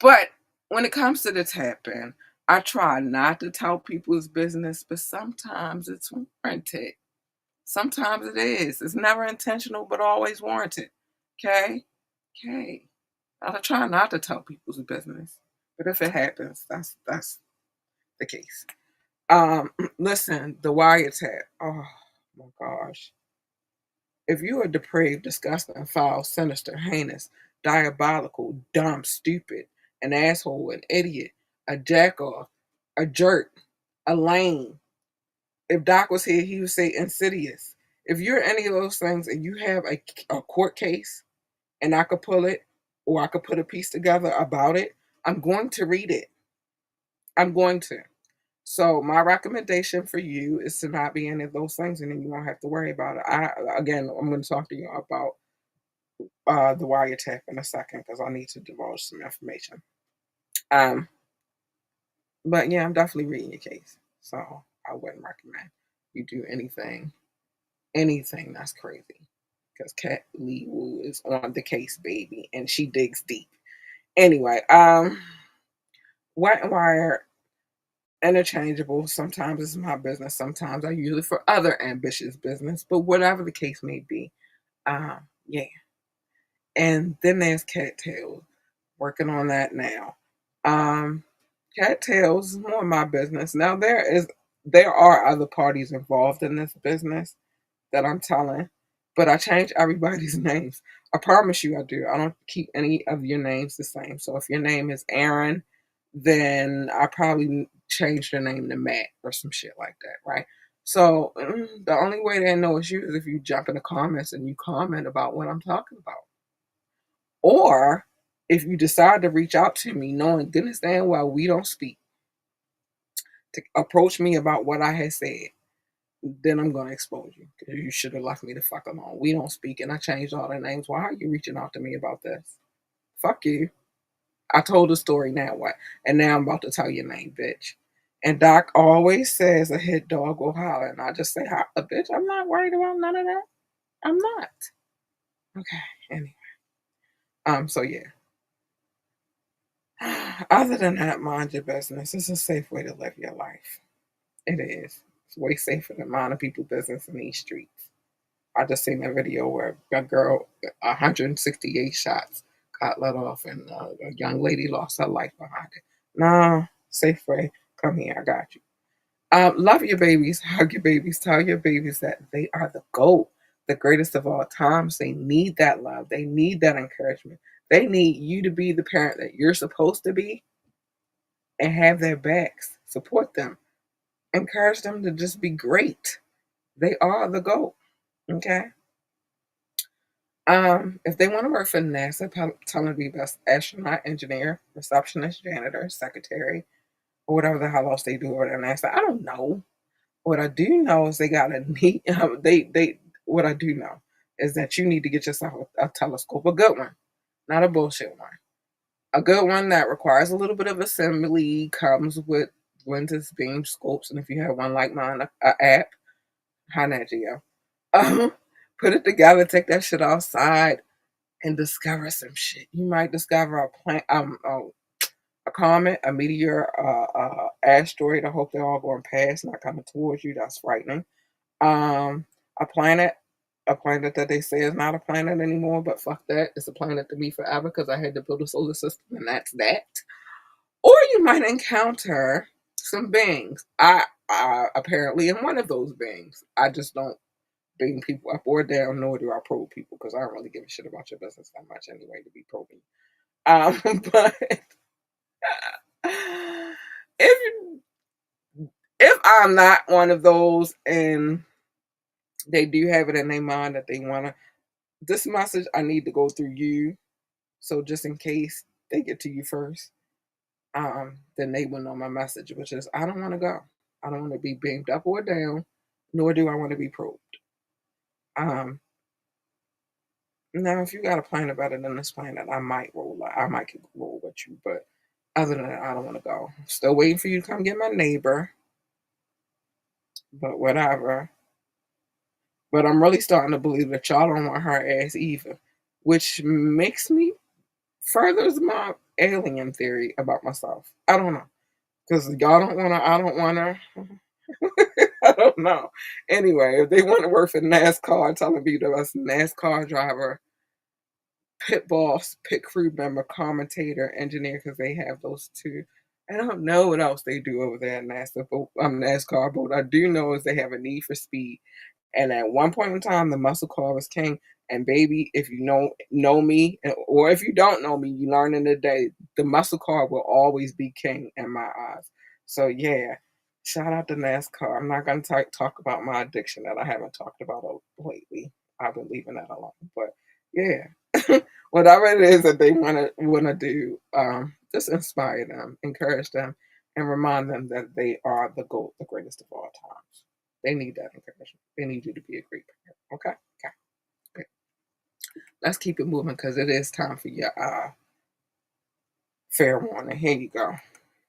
But when it comes to the tap in, I try not to tell people's business, but sometimes it's warranted. Sometimes it is. It's never intentional, but always warranted. Okay? Okay. I try not to tell people's business, but if it happens, that's the case. Listen, the wiretap. Oh my gosh. If you are depraved, disgusting, foul, sinister, heinous, diabolical, dumb, stupid, an asshole, an idiot, a jackoff, a jerk, a lame. If Doc was here, he would say insidious. If you're any of those things and you have a court case and I could pull it or I could put a piece together about it, I'm going to read it. I'm going to. So my recommendation for you is to not be any of those things, and then you won't have to worry about it. I'm going to talk to you about the wiretap in a second because I need to divulge some information. Um, but yeah, I'm definitely reading your case, so I wouldn't recommend you do anything that's crazy because Cat Lee Wu is on the case, baby, and she digs deep. Anyway, Wet and Wire interchangeable. Sometimes it's my business. Sometimes I use it for other ambitious business. But whatever the case may be, yeah. And then there's Cattails. Working on that now. Um, Cattails is more of my business. Now there are other parties involved in this business that I'm telling, but I change everybody's names. I promise you I do. I don't keep any of your names the same. So if your name is Aaron, then I probably change the name to Matt or some shit like that, right? So the only way they know it's you is if you jump in the comments and you comment about what I'm talking about. Or if you decide to reach out to me knowing goodness damn well we don't speak, to approach me about what I had said, then I'm gonna expose you because you should have left me the fuck alone. We don't speak, and I changed all the names. Why are you reaching out to me about this? Fuck you. I told the story now. What? And now I'm about to tell your name, bitch. And Doc always says a hit dog will holler, and I just say, bitch, I'm not worried about none of that. I'm not. Okay. Anyway. So yeah. Other than that, mind your business. It's a safe way to live your life. It is. It's way safer than minding people's business in these streets. I just seen a video where a girl, 168 shots, got let off, and a young lady lost her life behind it. Nah, safe way. Come here, I got you. Love your babies, hug your babies, tell your babies that they are the GOAT, the greatest of all times. They need that love. They need that encouragement. They need you to be the parent that you're supposed to be and have their backs. Support them. Encourage them to just be great. They are the GOAT. Okay? If they want to work for NASA, tell them to be best astronaut, engineer, receptionist, janitor, secretary, or whatever the hell else they do over at NASA. I don't know. What I do know is they got a neat. They. What I do know is that you need to get yourself a telescope, a good one, not a bullshit one, a good one that requires a little bit of assembly, comes with lenses, beam, scopes, and if you have one like mine, a app, hi Geo. Put it together, take that shit outside, and discover some shit. You might discover a plant, a comet, a meteor, asteroid. I hope they're all going past, not coming towards you. That's frightening. Um, a planet, a planet that they say is not a planet anymore, but fuck that. It's a planet to me forever because I had to build a solar system, and that's that. Or you might encounter some beings. I apparently am one of those beings. I just don't bring people up or down, nor do I probe people because I don't really give a shit about your business that much anyway to be probing. But if if I'm not one of those and they do have it in their mind that they wanna this message I need to go through you. So just in case they get to you first, then they will know my message, which is I don't want to go. I don't want to be beamed up or down, nor do I want to be probed. Um, Now, if you got a planet better than this planet, I might roll with you. But other than that, I don't want to go. Still waiting for you to come get my neighbor, but whatever. But I'm really starting to believe that y'all don't want her ass either, which makes me furthers my alien theory about myself. I don't know. Because y'all don't want to, I don't want to. I don't know. Anyway, if they want to work for NASCAR, tell them to be the best NASCAR driver, pit boss, pit crew member, commentator, engineer, because they have those two. I don't know what else they do over there at NASCAR, but what I do know is they have a need for speed. And at one point in time, the muscle car was king. And baby, if you know me, or if you don't know me, you learn in the day, the muscle car will always be king in my eyes. So yeah, shout out to NASCAR. I'm not gonna talk about my addiction that I haven't talked about lately. I've been leaving that alone. But yeah, whatever it is that they wanna do, Just inspire them, encourage them, and remind them that they are the GOAT, the greatest of all times. They need that encouragement. They need you to be a great parent. Okay? Okay. Okay. Let's keep it moving because it is time for your fair warning. Here you go.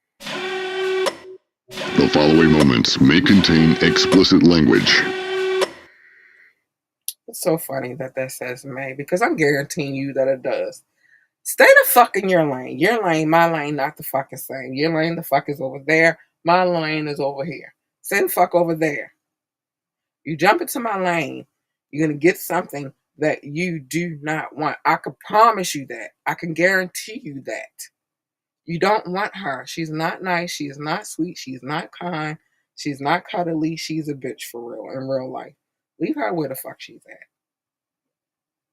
The following moments may contain explicit language. It's so funny that says may because I'm guaranteeing you that it does. Stay the fuck in your lane. Your lane, my lane, not the fucking same. Your lane, the fuck is over there. My lane is over here. Stay the fuck over there. You jump into my lane, you're going to get something that you do not want. I can promise you that. I can guarantee you that. You don't want her. She's not nice. She's not sweet. She's not kind. She's not cuddly. She's a bitch for real in real life. Leave her where the fuck she's at.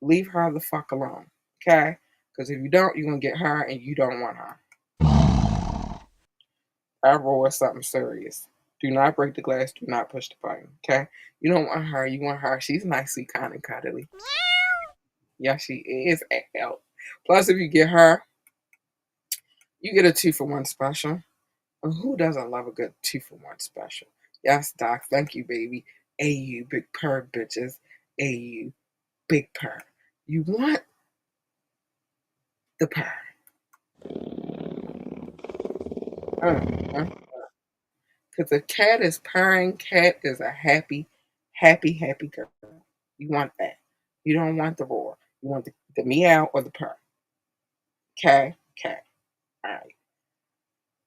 Leave her the fuck alone. Okay? Because if you don't, you're going to get her and you don't want her. That roar is something serious. Do not break the glass. Do not push the button. Okay? You don't want her. You want her. She's nicely kind and cuddly. Yeah, she is. Plus, if you get her, you get a 2-for-1 special. And who doesn't love a good 2-for-1 special? Yes, Doc. Thank you, baby. AU, big purr, bitches. AU, big purr. You want the purr. Because a cat is purring. Cat is a happy, happy, happy girl. You want that. You don't want the roar. You want the meow or the purr. Okay? Okay. All right.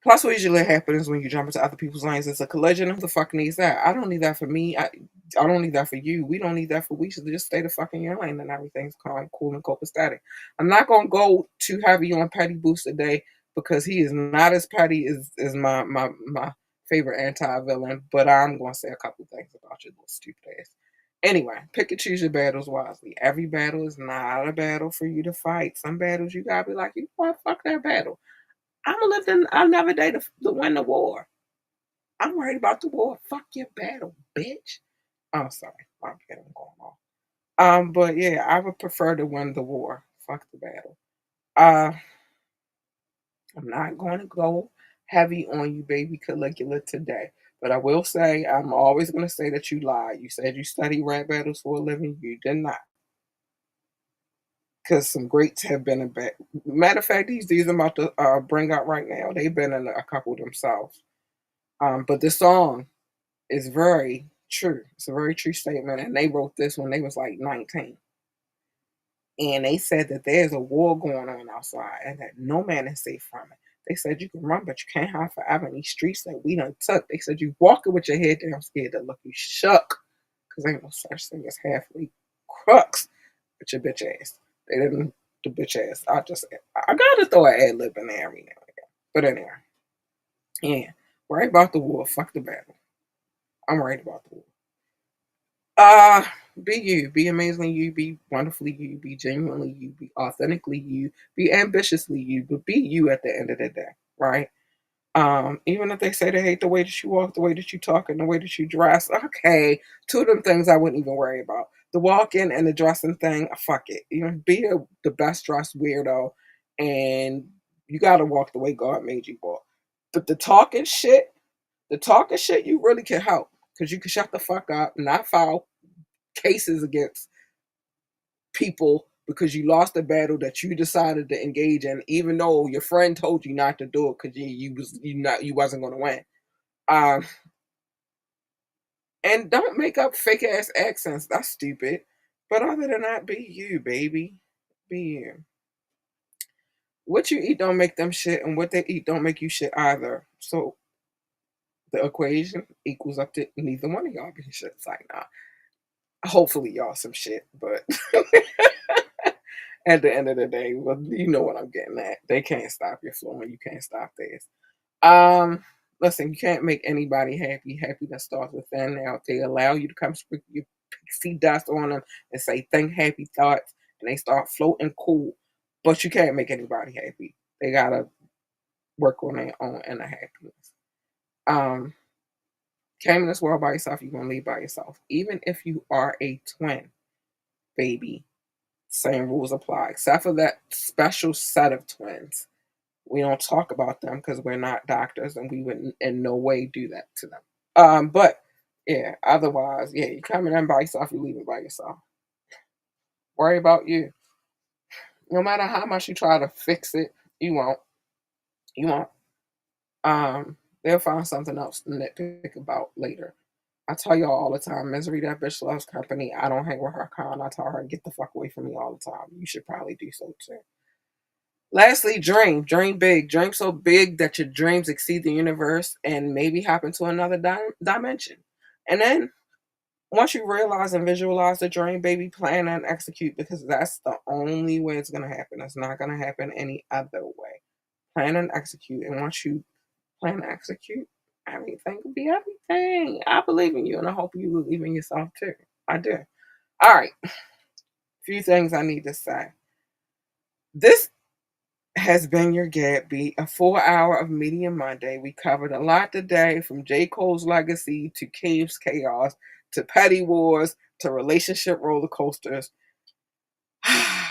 Plus, what usually happens when you jump into other people's lanes is a collision. Who the fuck needs that? I don't need that for me. I don't need that for you. We don't need that for we should just stay the fuck in your lane and everything's calm, cool, and copacetic. I'm not gonna go too heavy on Petty Boost today because he is not as petty as my favorite anti-villain, but I'm gonna say a couple things about your little stupid ass. Anyway, pick and choose your battles wisely. Every battle is not a battle for you to fight. Some battles you gotta be like, you know what, fuck that battle. I'ma live another day to win the war. I'm worried about the war. Fuck your battle, bitch. I'm sorry. My bad, I'm going off. But yeah, I would prefer to win the war. Fuck the battle. I'm not going to go heavy on you, baby Caligula, today. But I will say, I'm always going to say that you lied. You said you study rap battles for a living. You did not. Because some greats have been in bad. Matter of fact, these I'm about to bring out right now, they've been in a couple themselves. But this song is very true. It's a very true statement. And they wrote this when they was like 19. And they said that there's a war going on outside and that no man is safe from it. They said you can run, but you can't hide forever in these streets that we done took. They said you walking with your head down scared to look you shook. Because ain't no such thing as halfway crooks with your bitch ass. They didn't the bitch ass. I gotta throw an ad lib in there every now and again. But anyway. Yeah. Right about the war. Fuck the battle. I'm right about the war. Be you. Be amazingly you. Be wonderfully you. Be genuinely you. Be authentically you. Be ambitiously you. But be you at the end of the day, right? Even if they say they hate the way that you walk, the way that you talk, and the way that you dress, okay, two of them things I wouldn't even worry about. The walking and the dressing thing, fuck it. You know, be the best dressed weirdo, and you gotta walk the way God made you walk. But the talking shit, you really can help because you can shut the fuck up, not file cases against people because you lost a battle that you decided to engage in, even though your friend told you not to do it because you wasn't going to win. Um, and don't make up fake ass accents. That's stupid. But other than that, be you, baby. Be you. What you eat don't make them shit, and what they eat don't make you shit either. So the equation equals up to neither one of y'all be shit. It's like, nah. Hopefully y'all some shit, but at the end of the day, well, you know what I'm getting at. They can't stop your flow and you can't stop theirs. Listen, you can't make anybody happy. Happiness starts within. Now, if they allow you to come sprinkle your pixie dust on them and say, think happy thoughts, and they start floating cool, but you can't make anybody happy. They gotta work on their own inner happiness. Came in this world by yourself, you're gonna leave by yourself. Even if you are a twin, baby, same rules apply, except for that special set of twins We don't talk about them because we're not doctors and we would in no way do that to them. But yeah, otherwise, yeah, you coming in by yourself, you leaving by yourself. Worry about you. No matter how much you try to fix it, you won't. You won't. They'll find something else to nitpick about later. I tell y'all all the time, Misery, that bitch loves company. I don't hang with her kind. I tell her, get the fuck away from me all the time. You should probably do so too. Lastly, dream. Dream big. Dream so big that your dreams exceed the universe and maybe happen to another dimension. And then once you realize and visualize the dream, baby, plan and execute because that's the only way it's going to happen. It's not going to happen any other way. Plan and execute. And once you plan and execute, everything will be everything. I believe in you and I hope you believe in yourself too. I do. All right. Few things I need to say. This has been your Gab Beat, a 4 hour of Media Monday. We covered a lot today, from J. Cole's legacy to Cave's chaos to petty wars to relationship roller coasters. I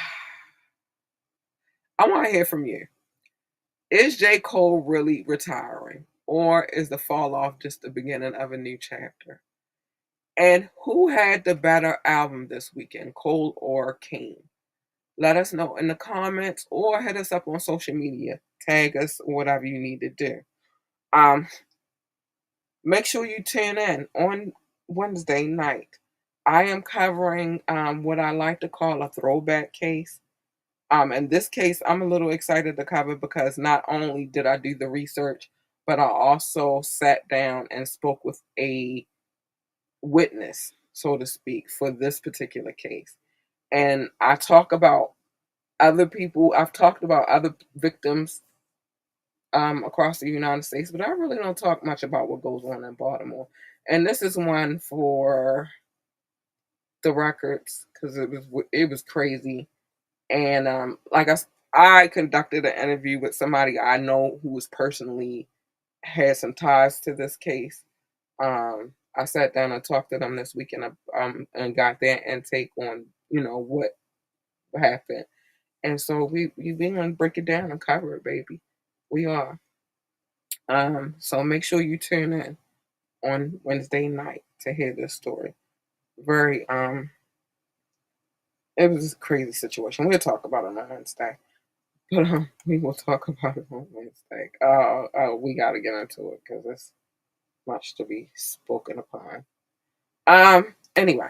want to hear from you. Is J. Cole really retiring, or is the fall off just the beginning of a new chapter? And who had the better album this weekend, Cole or Kane? Let us know in the comments or hit us up on social media. Tag us, whatever you need to do. Um, Make sure you tune in on Wednesday night. I am covering what I like to call a throwback case. In this case, I'm a little excited to cover because not only did I do the research, but I also sat down and spoke with a witness, so to speak, for this particular case. And I talk about other people, I've talked about other victims across the United States, but I really don't talk much about what goes on in Baltimore. And this is one for the records because it was crazy. And I conducted an interview with somebody I know who was personally had some ties to this case. I sat down and talked to them this weekend and got their intake on what happened. And so we gonna break it down and cover it, baby. We are. So make sure you tune in on Wednesday night to hear this story. Very it was a crazy situation. We'll talk about it on Wednesday. But we will talk about it on Wednesday. We gotta get into it because there's much to be spoken upon. Anyway,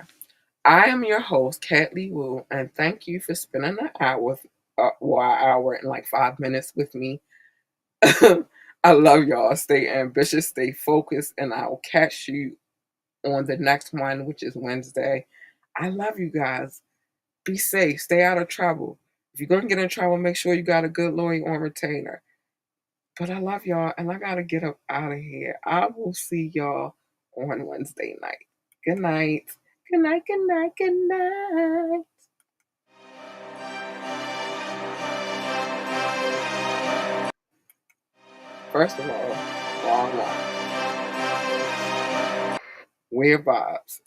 I am your host, Kat Lee Wu, and thank you for spending an hour, hour and like 5 minutes with me. I love y'all. Stay ambitious, stay focused, and I'll catch you on the next one, which is Wednesday. I love you guys. Be safe. Stay out of trouble. If you're going to get in trouble, make sure you got a good lawyer on retainer. But I love y'all, and I got to get up out of here. I will see y'all on Wednesday night. Good night. Good night, good night, good night. First of all, wrong one. Weird vibes.